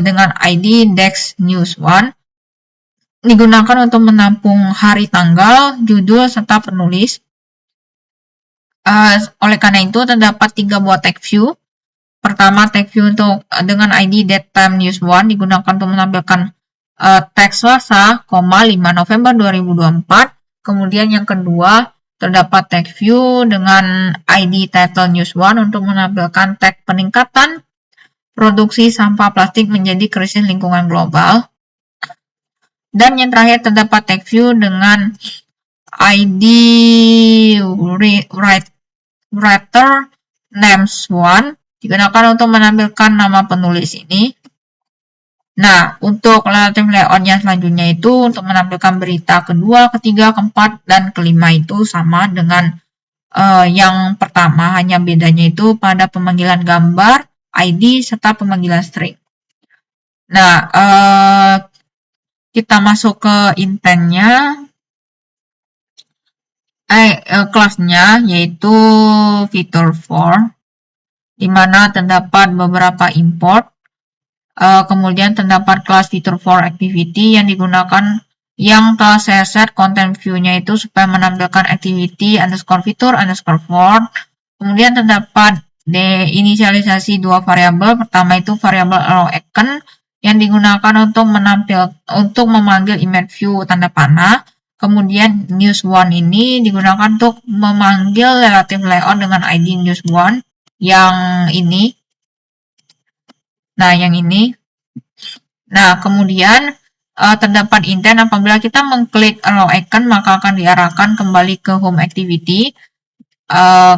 dengan ID index news1. Digunakan untuk menampung hari, tanggal, judul, serta penulis. Oleh karena itu terdapat 3 buah tag view. Pertama, tag view dengan ID datetime news1 digunakan untuk menampilkan teks Selasa, 5 November 2024. Kemudian yang kedua, terdapat tag view dengan ID title news1 untuk menampilkan tag peningkatan produksi sampah plastik menjadi krisis lingkungan global. Dan yang terakhir terdapat tag view dengan ID writer names1 digunakan untuk menampilkan nama penulis ini. Nah, untuk relative layout-nya selanjutnya itu untuk menampilkan berita kedua, ketiga, keempat, dan kelima itu sama dengan yang pertama, hanya bedanya itu pada pemanggilan gambar, ID, serta pemanggilan string. Nah, kita masuk ke intentnya, kelasnya yaitu feature 4. Di mana terdapat beberapa import, kemudian terdapat kelas feature for activity yang digunakan, yang telah saya set content view-nya itu supaya menampilkan activity underscore feature underscore for. Kemudian terdapat inisialisasi 2 variabel. Pertama itu variabel arrow icon yang digunakan untuk memanggil image view tanda panah. Kemudian news1 ini digunakan untuk memanggil relative layout dengan ID news1. Yang ini. Nah, yang ini. Nah, kemudian terdapat intent apabila kita mengklik arrow icon maka akan diarahkan kembali ke home activity.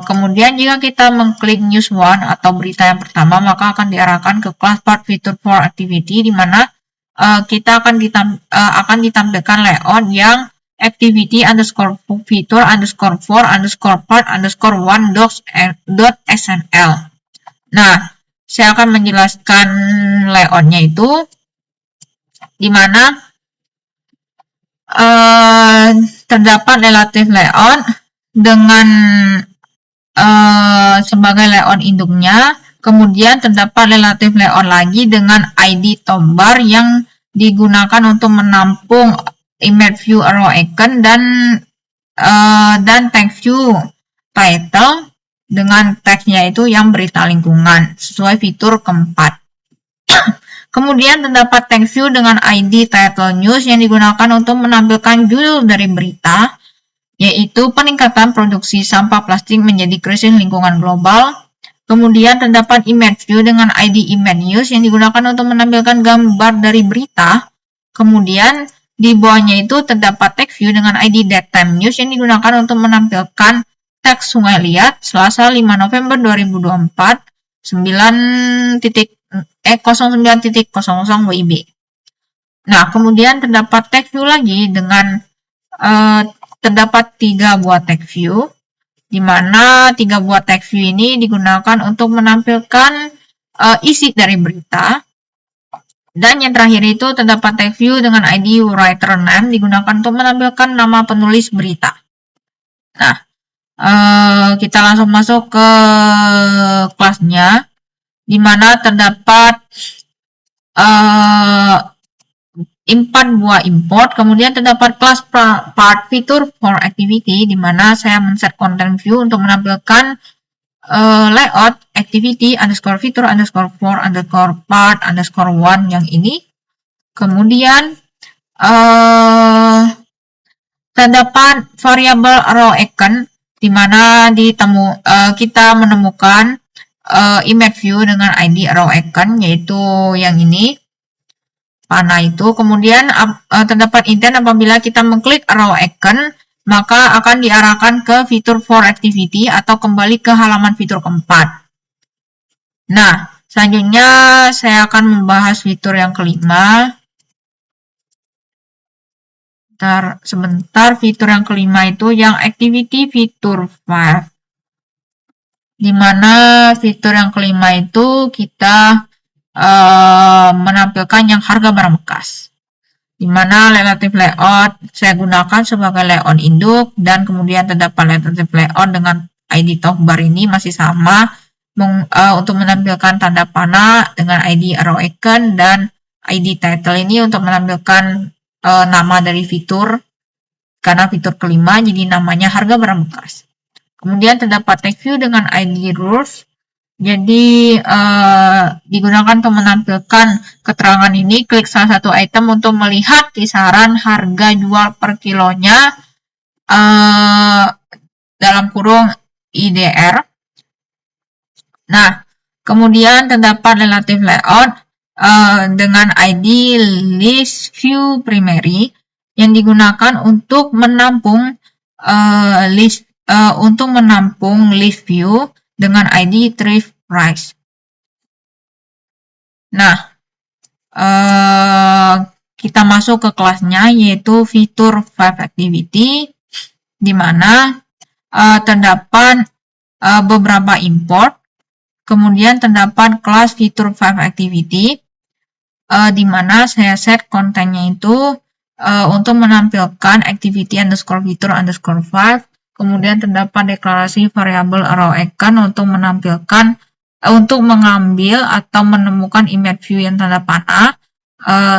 Kemudian jika kita mengklik news1 atau berita yang pertama maka akan diarahkan ke kelas part feature for activity, di mana kita akan ditampilkan layout yang activity underscore feature underscore for underscore part underscore one .snl. Nah, saya akan menjelaskan layoutnya itu, di mana terdapat relative layout dengan sebagai layout induknya. Kemudian terdapat relative layout lagi dengan ID toolbar yang digunakan untuk menampung image view arrow icon dan tag view title dengan teksnya itu yang berita lingkungan sesuai fitur keempat. Kemudian terdapat tag view dengan ID title news yang digunakan untuk menampilkan judul dari berita, yaitu peningkatan produksi sampah plastik menjadi krisis lingkungan global. Kemudian terdapat image view dengan ID image news yang digunakan untuk menampilkan gambar dari berita. Kemudian di bawahnya itu terdapat tag view dengan ID datetime news yang digunakan untuk menampilkan teks Sungai Liat Selasa 5 November 2024 09.00 WIB. Nah, kemudian terdapat tag view lagi dengan terdapat 3 buah tag view, di mana 3 buah tag view ini digunakan untuk menampilkan isi dari berita. Dan yang terakhir itu terdapat tag view dengan ID writer name digunakan untuk menampilkan nama penulis berita. Nah, kita langsung masuk ke kelasnya, di mana terdapat 4 buah import. Kemudian terdapat kelas part feature for activity, di mana saya men-set content view untuk menampilkan layout activity underscore feature underscore for underscore part underscore one yang ini. Kemudian terdapat variabel arrow icon, di mana kita menemukan image view dengan ID arrow icon, yaitu yang ini, panah itu. Kemudian terdapat intent apabila kita mengklik arrow icon maka akan diarahkan ke fitur for activity atau kembali ke halaman fitur keempat. Nah, selanjutnya saya akan membahas fitur yang kelima. Sebentar, fitur yang kelima itu yang activity fitur 5. Di mana fitur yang kelima itu kita menampilkan yang harga barang bekas. Di mana relative layout saya gunakan sebagai layout induk dan kemudian terdapat relative layout dengan ID toolbar ini masih sama untuk menampilkan tanda panah dengan ID arrow icon dan ID title ini untuk menampilkan nama dari fitur karena fitur kelima jadi namanya harga barang bekas. Kemudian terdapat text view dengan ID rules. Jadi digunakan untuk menampilkan keterangan ini, klik salah satu item untuk melihat kisaran harga jual per kilonya dalam kurung IDR. Nah, kemudian terdapat relative layout dengan ID list view primary yang digunakan untuk menampung list view dengan ID thrift price. Nah, kita masuk ke kelasnya yaitu fitur 5 activity, di mana terdapat beberapa import, kemudian terdapat kelas fitur 5 activity, di mana saya set kontennya itu untuk menampilkan activity underscore fitur underscore 5. Kemudian terdapat deklarasi variabel arrow icon untuk menampilkan untuk mengambil atau menemukan image view yang tanda panah,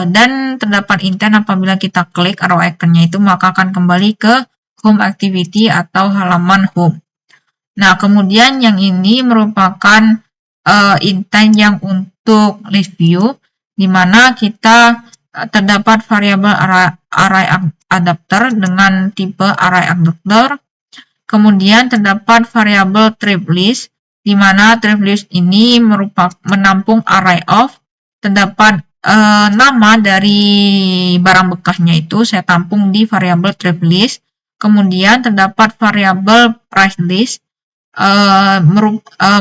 dan terdapat intent apabila kita klik arrow iconnya itu maka akan kembali ke home activity atau halaman home. Nah, kemudian yang ini merupakan intent yang untuk list view, di mana kita terdapat variabel array adapter dengan tipe array adapter. Kemudian terdapat variabel trip list, di mana trip list ini menampung array of. Terdapat nama dari barang bekasnya itu saya tampung di variabel trip list. Kemudian terdapat variabel price list,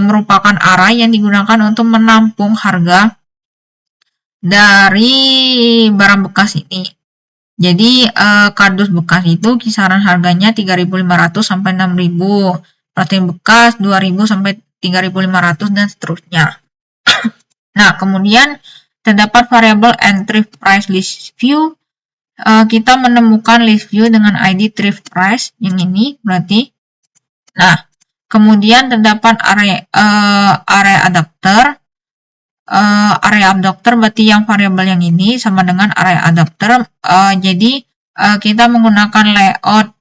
merupakan array yang digunakan untuk menampung harga dari barang bekas ini. Jadi kardus bekas itu kisaran harganya 3.500 sampai 6.000, plastik bekas 2.000 sampai 3.500 dan seterusnya. Nah, kemudian terdapat variabel and thrift price list view. Kita menemukan list view dengan ID thrift price yang ini berarti. Nah, kemudian terdapat array adapter. Array adapter berarti yang variabel yang ini sama dengan array adapter. Jadi kita menggunakan layout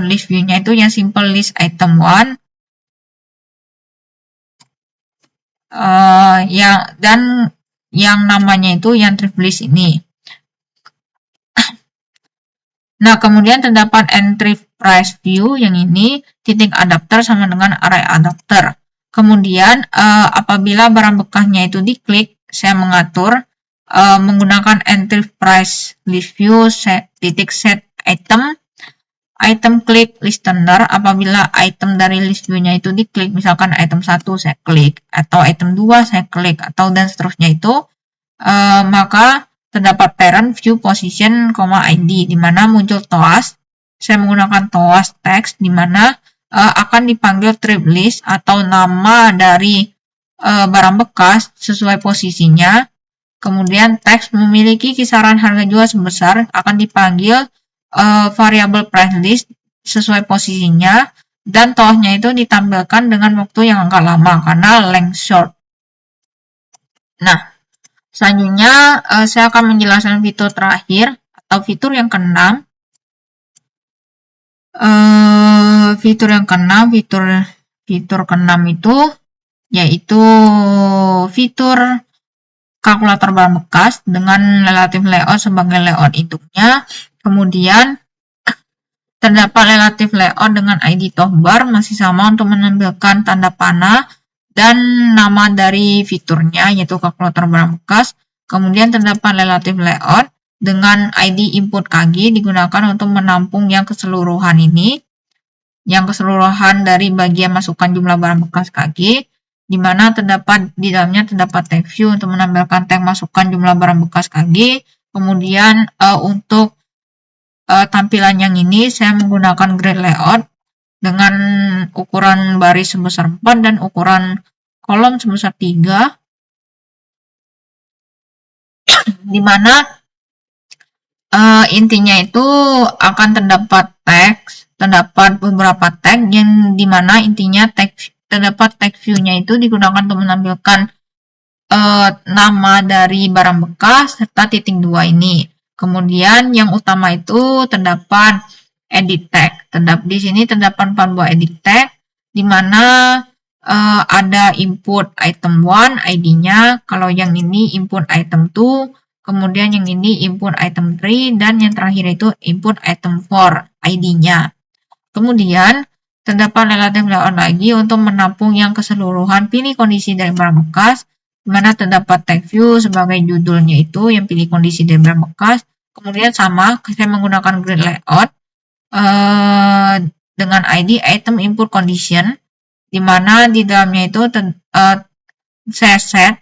list view-nya itu yang simple list item 1, dan yang namanya itu yang thrift list ini. Nah, kemudian terdapat entry price view yang ini titik adapter sama dengan array adapter. Kemudian apabila barang bekasnya itu diklik, saya mengatur menggunakan entry price list view titik set item klik listener. Apabila item dari list view-nya itu diklik, misalkan item 1 saya klik, atau item 2 saya klik, atau dan seterusnya itu, maka terdapat parent view position, ID, di mana muncul TOAS. Saya menggunakan TOAS text, di mana akan dipanggil trip list atau nama dari barang bekas sesuai posisinya. Kemudian teks memiliki kisaran harga jual sebesar akan dipanggil variabel price list sesuai posisinya, dan TOAS-nya itu ditampilkan dengan waktu yang agak lama karena length short. Nah, selanjutnya saya akan menjelaskan fitur terakhir atau fitur yang keenam. Fitur keenam itu yaitu fitur kalkulator barang bekas dengan relative layout sebagai layout induknya. Kemudian terdapat relative layout dengan ID toolbar masih sama untuk menampilkan tanda panah dan nama dari fiturnya yaitu kalkulator barang bekas. Kemudian terdapat relative layout dengan ID input KG digunakan untuk menampung yang keseluruhan ini, yang keseluruhan dari bagian masukkan jumlah barang bekas KG. di mana di dalamnya terdapat tag view untuk menampilkan tag masukan jumlah barang bekas KG. Kemudian untuk tampilan yang ini saya menggunakan grid layout dengan ukuran baris sebesar 4 dan ukuran kolom sebesar 3, di mana intinya itu akan terdapat beberapa tag yang dimana intinya terdapat tag view-nya itu digunakan untuk menampilkan nama dari barang bekas serta titik 2 ini. Kemudian yang utama itu terdapat edit tag. Di sini terdapat 4 buah edit tag, di mana ada input item 1 ID-nya, kalau yang ini input item 2, kemudian yang ini input item 3, dan yang terakhir itu input item 4 ID-nya. Kemudian terdapat relative layout lagi untuk menampung yang keseluruhan pilih kondisi dari barang bekas, di mana terdapat tag view sebagai judulnya itu yang pilih kondisi dari barang bekas. Kemudian sama, saya menggunakan grid layout dengan ID item input condition, di mana di dalamnya itu saya set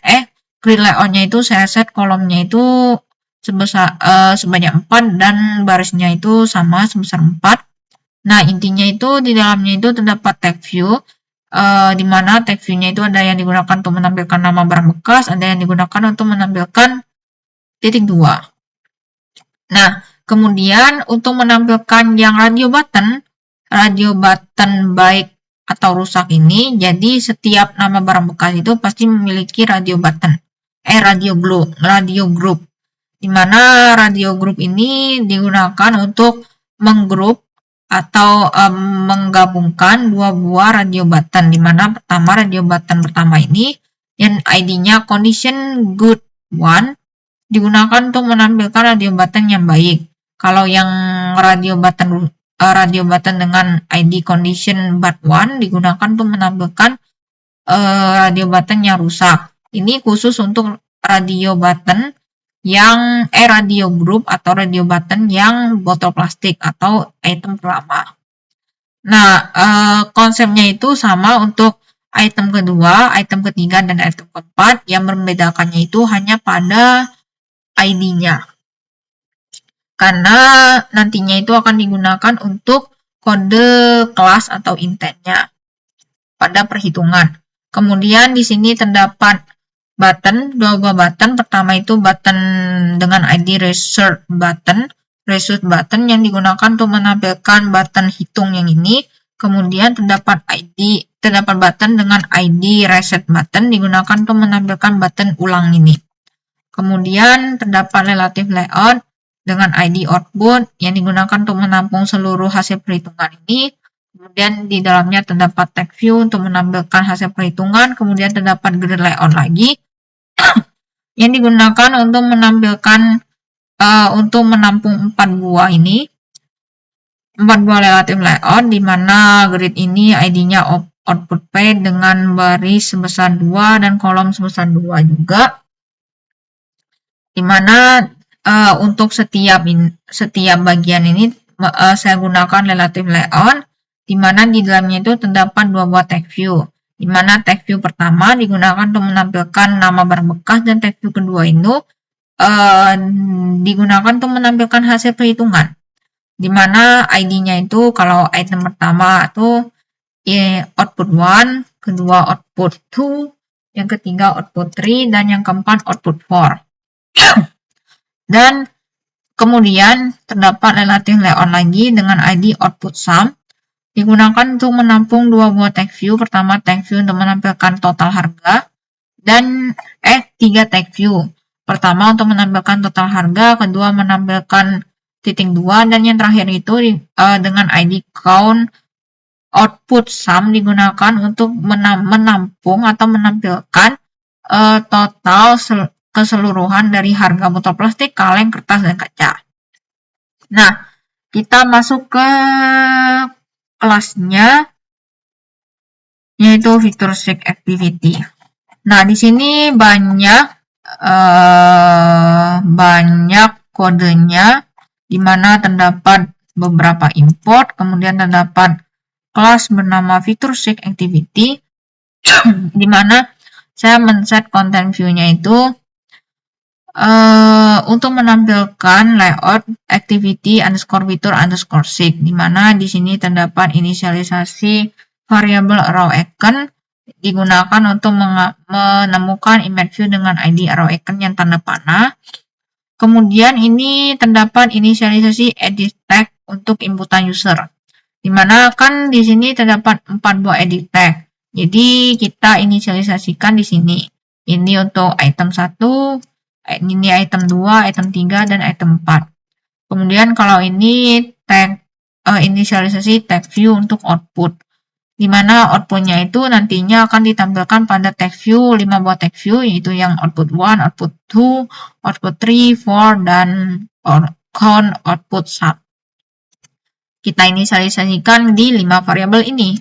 grid layoutnya itu saya set kolomnya itu sebanyak 4 dan barisnya itu sama sebesar 4. Nah, intinya itu di dalamnya itu terdapat tag view, di mana tag view-nya itu ada yang digunakan untuk menampilkan nama barang bekas, ada yang digunakan untuk menampilkan titik 2. Nah, kemudian untuk menampilkan yang radio button baik atau rusak ini, jadi setiap nama barang bekas itu pasti memiliki radio group, di mana radio group ini digunakan untuk menggrup atau menggabungkan dua buah radio button, di mana radio button pertama ini yang ID-nya condition good 1 digunakan untuk menampilkan radio button yang baik. Kalau yang radio button dengan ID condition bad 1 digunakan untuk menampilkan radio button yang rusak. Ini khusus untuk radio button yang radio group atau radio button yang botol plastik atau item pertama. Nah, konsepnya itu sama untuk item kedua, item ketiga, dan item keempat. Yang membedakannya itu hanya pada ID-nya. Karena nantinya itu akan digunakan untuk kode kelas atau intentnya pada perhitungan. Kemudian di sini terdapat dua buah button. Pertama itu button dengan ID result button yang digunakan untuk menampilkan button hitung yang ini. Kemudian terdapat button dengan ID reset button digunakan untuk menampilkan button ulang ini. Kemudian terdapat relative layout dengan ID output yang digunakan untuk menampung seluruh hasil perhitungan ini. Kemudian di dalamnya terdapat tag view untuk menampilkan hasil perhitungan. Kemudian terdapat grid layout lagi yang digunakan untuk menampilkan untuk menampung 4 buah relative layout, di mana grid ini ID-nya output P dengan baris sebesar 2 dan kolom sebesar 2 juga, di mana untuk setiap bagian ini saya gunakan relative layout, di mana di dalamnya itu terdapat 2 buah tag view, di mana tag view pertama digunakan untuk menampilkan nama barang bekas dan tag view kedua itu digunakan untuk menampilkan hasil perhitungan, di mana ID-nya itu kalau item pertama itu output 1, kedua output 2, yang ketiga output 3, dan yang keempat output 4. Dan kemudian terdapat relative layout lagi dengan ID output sum, digunakan untuk menampung 2 buah tag view. Pertama tag view untuk menampilkan total harga, dan 3 tag view. Pertama untuk menampilkan total harga, kedua menampilkan titik 2, dan yang terakhir itu dengan ID count output sum digunakan untuk menampung atau menampilkan total keseluruhan dari harga botol plastik, kaleng, kertas, dan kaca. Nah, kita masuk ke kelasnya, yaitu Victor Street Activity. Nah, di sini banyak kodenya, di mana terdapat beberapa import, kemudian terdapat kelas bernama Victor Street Activity, Dimana saya men-set content view-nya itu untuk menampilkan layout activity underscore fitur underscore seek, dimana di sini terdapat inisialisasi variabel arrow icon digunakan untuk menemukan image view dengan ID arrow icon yang tanda panah. Kemudian ini terdapat inisialisasi edit tag untuk inputan user, dimana kan di sini terdapat 4 buah edit tag. Jadi kita inisialisasikan di sini. Ini untuk item 1, ini item 2, item 3, dan item 4. Kemudian kalau ini tag inisialisasi tag view untuk output, dimana outputnya itu nantinya akan ditampilkan pada tag view, 5 buah tag view, yaitu yang output 1, output 2, output 3, 4, dan count output sub. Kita inisialisasikan di 5 variabel ini.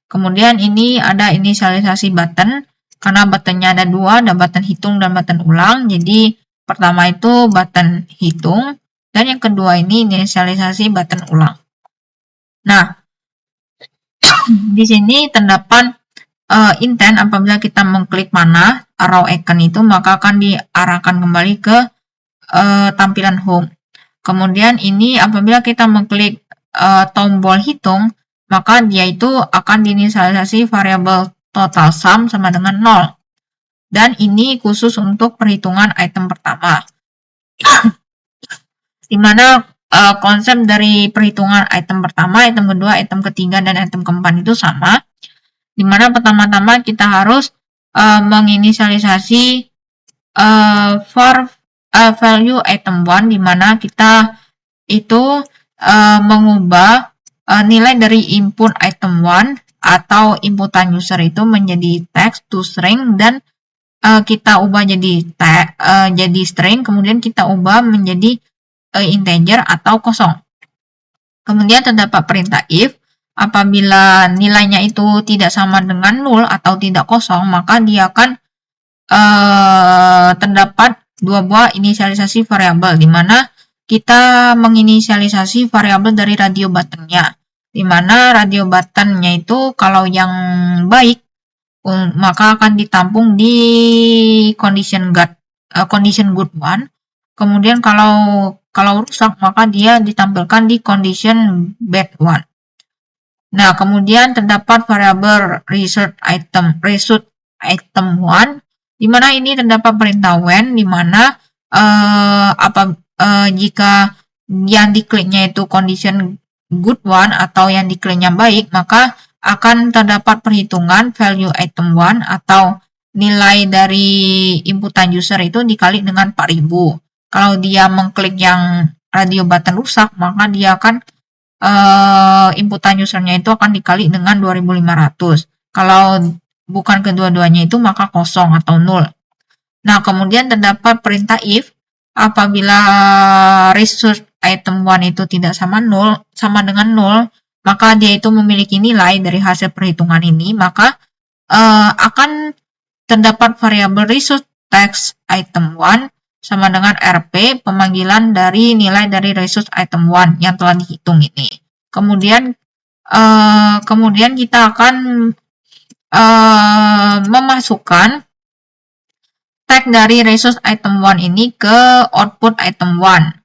Kemudian ini ada inisialisasi button, karena buttonnya ada 2, ada button hitung dan button ulang. Jadi pertama itu button hitung, dan yang kedua ini inisialisasi button ulang. Nah, di sini terdapat intent apabila kita mengklik panah arrow icon itu, maka akan diarahkan kembali ke tampilan home. Kemudian ini apabila kita mengklik tombol hitung, maka dia itu akan diinisialisasi variabel total sum sama dengan 0. Dan ini khusus untuk perhitungan item pertama. Dimana konsep dari perhitungan item pertama, item kedua, item ketiga, dan item keempat itu sama. Dimana pertama-tama kita harus menginisialisasi for value item 1, dimana kita itu mengubah nilai dari input item 1 atau inputan user itu menjadi text to string, dan kita ubah jadi string, kemudian kita ubah menjadi integer atau kosong. Kemudian terdapat perintah if. Apabila nilainya itu tidak sama dengan 0 atau tidak kosong, maka dia akan terdapat 2 buah inisialisasi variabel, di mana kita menginisialisasi variabel dari radio buttonnya, di mana radio buttonnya itu kalau yang baik maka akan ditampung di condition good 1. Kemudian kalau rusak maka dia ditampilkan di condition bad 1. Nah, kemudian terdapat variabel result item 1, di mana ini terdapat perintah when, di mana jika yang dikliknya itu condition good 1 atau yang dikliknya baik, maka akan terdapat perhitungan value item 1 atau nilai dari inputan user itu dikali dengan 4000. Kalau dia mengklik yang radio button rusak, maka dia akan inputan usernya itu akan dikali dengan 2500. Kalau bukan kedua-duanya itu maka kosong atau 0. Nah, kemudian terdapat perintah if. Apabila resource item 1 itu tidak sama dengan 0, maka dia itu memiliki nilai dari hasil perhitungan ini, maka akan terdapat variabel resource text item 1 sama dengan RP, pemanggilan dari nilai dari resource item 1 yang telah dihitung ini. Kemudian kita akan memasukkan tag dari resource item 1 ini ke output item 1,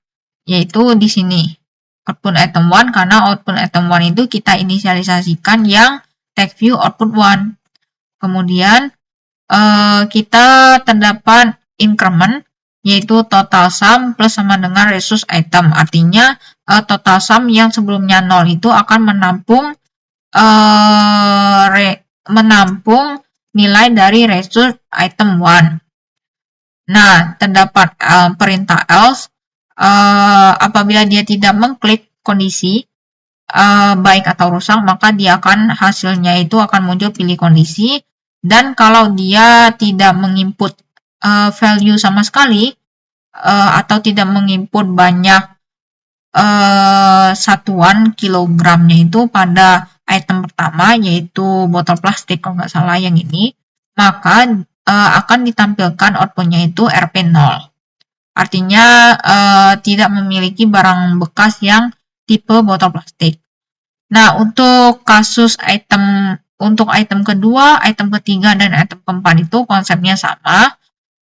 yaitu di sini. Output item 1, karena output item 1 itu kita inisialisasikan yang tag view output 1. Kemudian kita terdapat increment, yaitu total sum plus sama dengan resource item. Artinya total sum yang sebelumnya 0 itu akan menampung nilai dari resource item 1. Nah, terdapat perintah else. Apabila dia tidak mengklik kondisi baik atau rusak, maka hasilnya itu akan muncul pilih kondisi. Dan kalau dia tidak menginput value sama sekali atau tidak menginput banyak satuan kilogramnya itu pada item pertama, yaitu botol plastik kalau nggak salah yang ini, maka akan ditampilkan outputnya itu RP0. Artinya tidak memiliki barang bekas yang tipe botol plastik. Nah, untuk kasus untuk item kedua, item ketiga, dan item keempat itu konsepnya sama,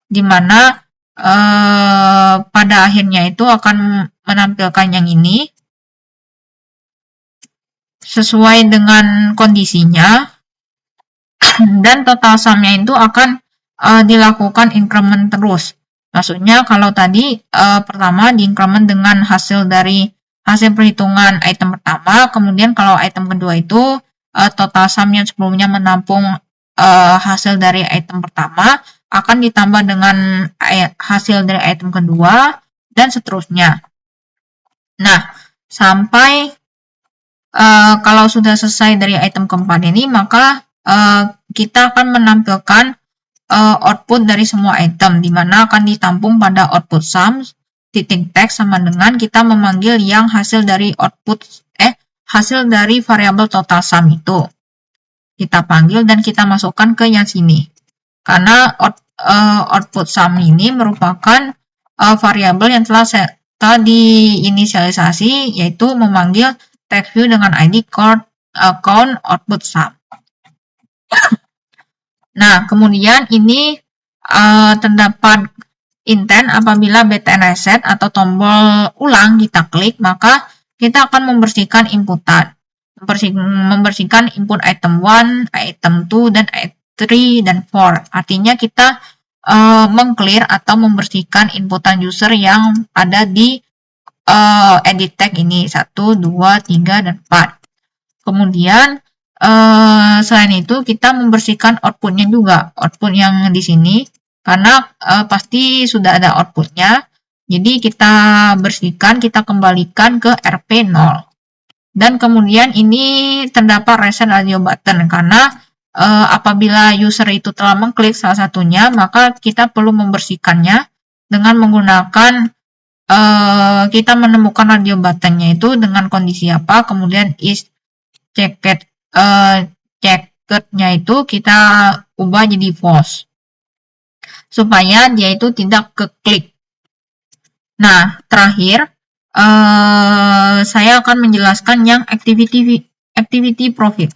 di mana pada akhirnya itu akan menampilkan yang ini sesuai dengan kondisinya, dan total sumnya itu akan dilakukan increment terus. Maksudnya kalau tadi pertama diincrement dengan hasil perhitungan item pertama, kemudian kalau item kedua itu total sum yang sebelumnya menampung hasil dari item pertama akan ditambah dengan hasil dari item kedua, dan seterusnya. Nah, sampai kalau sudah selesai dari item keempat ini, maka kita akan menampilkan output dari semua item, di mana akan ditampung pada output sum titik text sama dengan kita memanggil yang hasil dari hasil dari variabel total sum itu. Kita panggil dan kita masukkan ke yang sini. Karena output sum ini merupakan variabel yang telah diinisialisasi, yaitu memanggil text view dengan ID count output sum. Nah, kemudian ini terdapat intent apabila btn reset atau tombol ulang kita klik, maka kita akan membersihkan inputan. Membersihkan input item 1, item 2, dan item 3, dan 4. Artinya kita meng-clear atau membersihkan inputan user yang ada di edit tag ini, 1, 2, 3, dan 4. Kemudian selain itu kita membersihkan outputnya juga, output yang di sini, karena pasti sudah ada outputnya, jadi kita bersihkan, kita kembalikan ke RP0. Dan kemudian ini terdapat reset radio button, karena apabila user itu telah mengklik salah satunya, maka kita perlu membersihkannya dengan menggunakan kita menemukan radio buttonnya itu dengan kondisi apa, kemudian is checked-nya itu kita ubah jadi false, supaya dia itu tidak keklik. Nah, terakhir saya akan menjelaskan yang activity profile.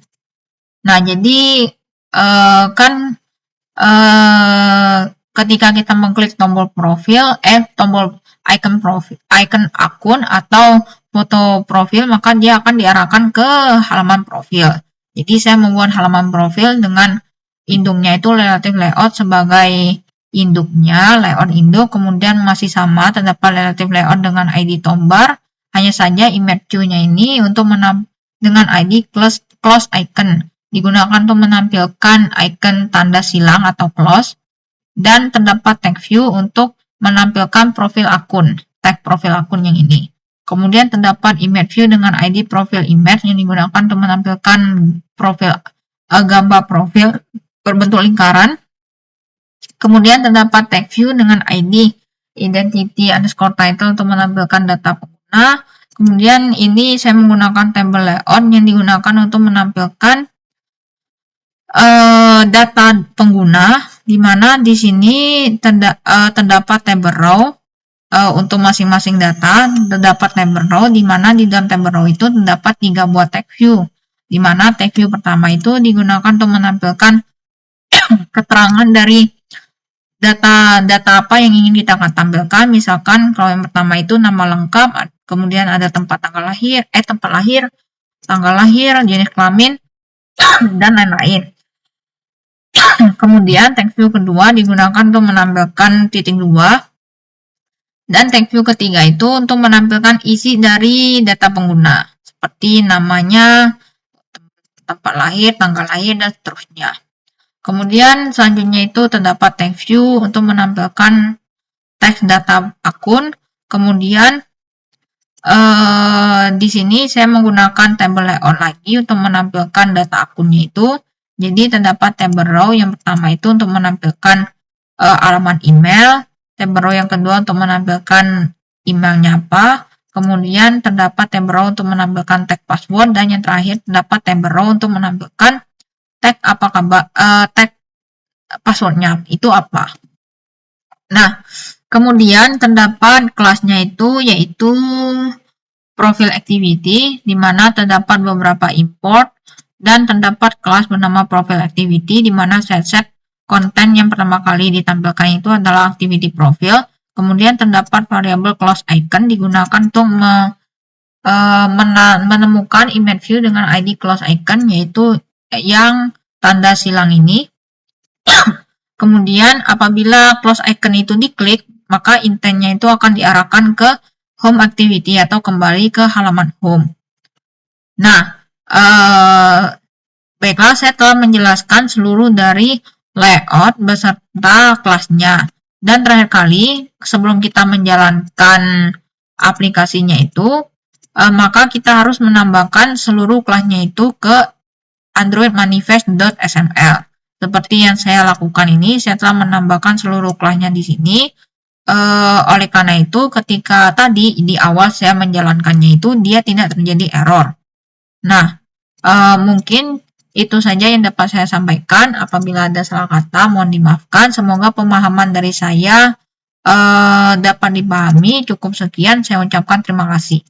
Nah, jadi kan ketika kita mengklik tombol profil, tombol icon akun atau foto profil, maka dia akan diarahkan ke halaman profil. Jadi saya membuat halaman profil dengan induknya itu relative layout sebagai induknya, layout induk, kemudian masih sama terdapat relative layout dengan ID tombbar, hanya saja image view-nya ini untuk dengan ID close icon digunakan untuk menampilkan icon tanda silang atau close, dan terdapat tag view untuk menampilkan profil akun, tag profil akun yang ini. Kemudian terdapat image view dengan ID profil image yang digunakan untuk menampilkan profil gambar profil berbentuk lingkaran. Kemudian terdapat tag view dengan ID identity underscore title untuk menampilkan data pengguna. Kemudian ini saya menggunakan table layout yang digunakan untuk menampilkan data pengguna, di mana di sini terdapat table row untuk masing-masing data. Terdapat table row, di mana di dalam table row itu terdapat 3 buah tag view, di mana tag view pertama itu digunakan untuk menampilkan keterangan dari data apa yang ingin kita tampilkan. Misalkan kalau yang pertama itu nama lengkap, kemudian ada tempat lahir, tanggal lahir, jenis kelamin, dan lain-lain. Kemudian tag view kedua digunakan untuk menampilkan titik 2, dan tag view ketiga itu untuk menampilkan isi dari data pengguna seperti namanya, tempat lahir, tanggal lahir, dan seterusnya. Kemudian selanjutnya itu terdapat tag view untuk menampilkan teks data akun. Kemudian di sini saya menggunakan table layout lagi untuk menampilkan data akunnya itu. Jadi terdapat table row yang pertama itu untuk menampilkan alamat email, table row yang kedua untuk menampilkan emailnya apa, kemudian terdapat table row untuk menampilkan tag password, dan yang terakhir terdapat table row untuk menampilkan tag tag passwordnya itu apa. Nah, kemudian terdapat kelasnya itu yaitu profil activity, di mana terdapat beberapa import, dan terdapat kelas bernama profile activity, di mana set konten yang pertama kali ditampilkan itu adalah activity profile. Kemudian terdapat variabel close icon digunakan untuk menemukan image view dengan ID close icon, yaitu yang tanda silang ini. Kemudian apabila close icon itu diklik, maka intentnya itu akan diarahkan ke home activity atau kembali ke halaman home. Nah, baiklah, saya telah menjelaskan seluruh dari layout beserta kelasnya. Dan terakhir kali, sebelum kita menjalankan aplikasinya itu, maka kita harus menambahkan seluruh kelasnya itu ke Android manifest.sml. Seperti yang saya lakukan ini, saya telah menambahkan seluruh kelasnya di sini. Oleh karena itu, ketika tadi di awal saya menjalankannya itu, dia tidak terjadi error. Nah, mungkin itu saja yang dapat saya sampaikan. Apabila ada salah kata, mohon dimaafkan. Semoga pemahaman dari saya dapat dipahami. Cukup sekian, saya ucapkan terima kasih.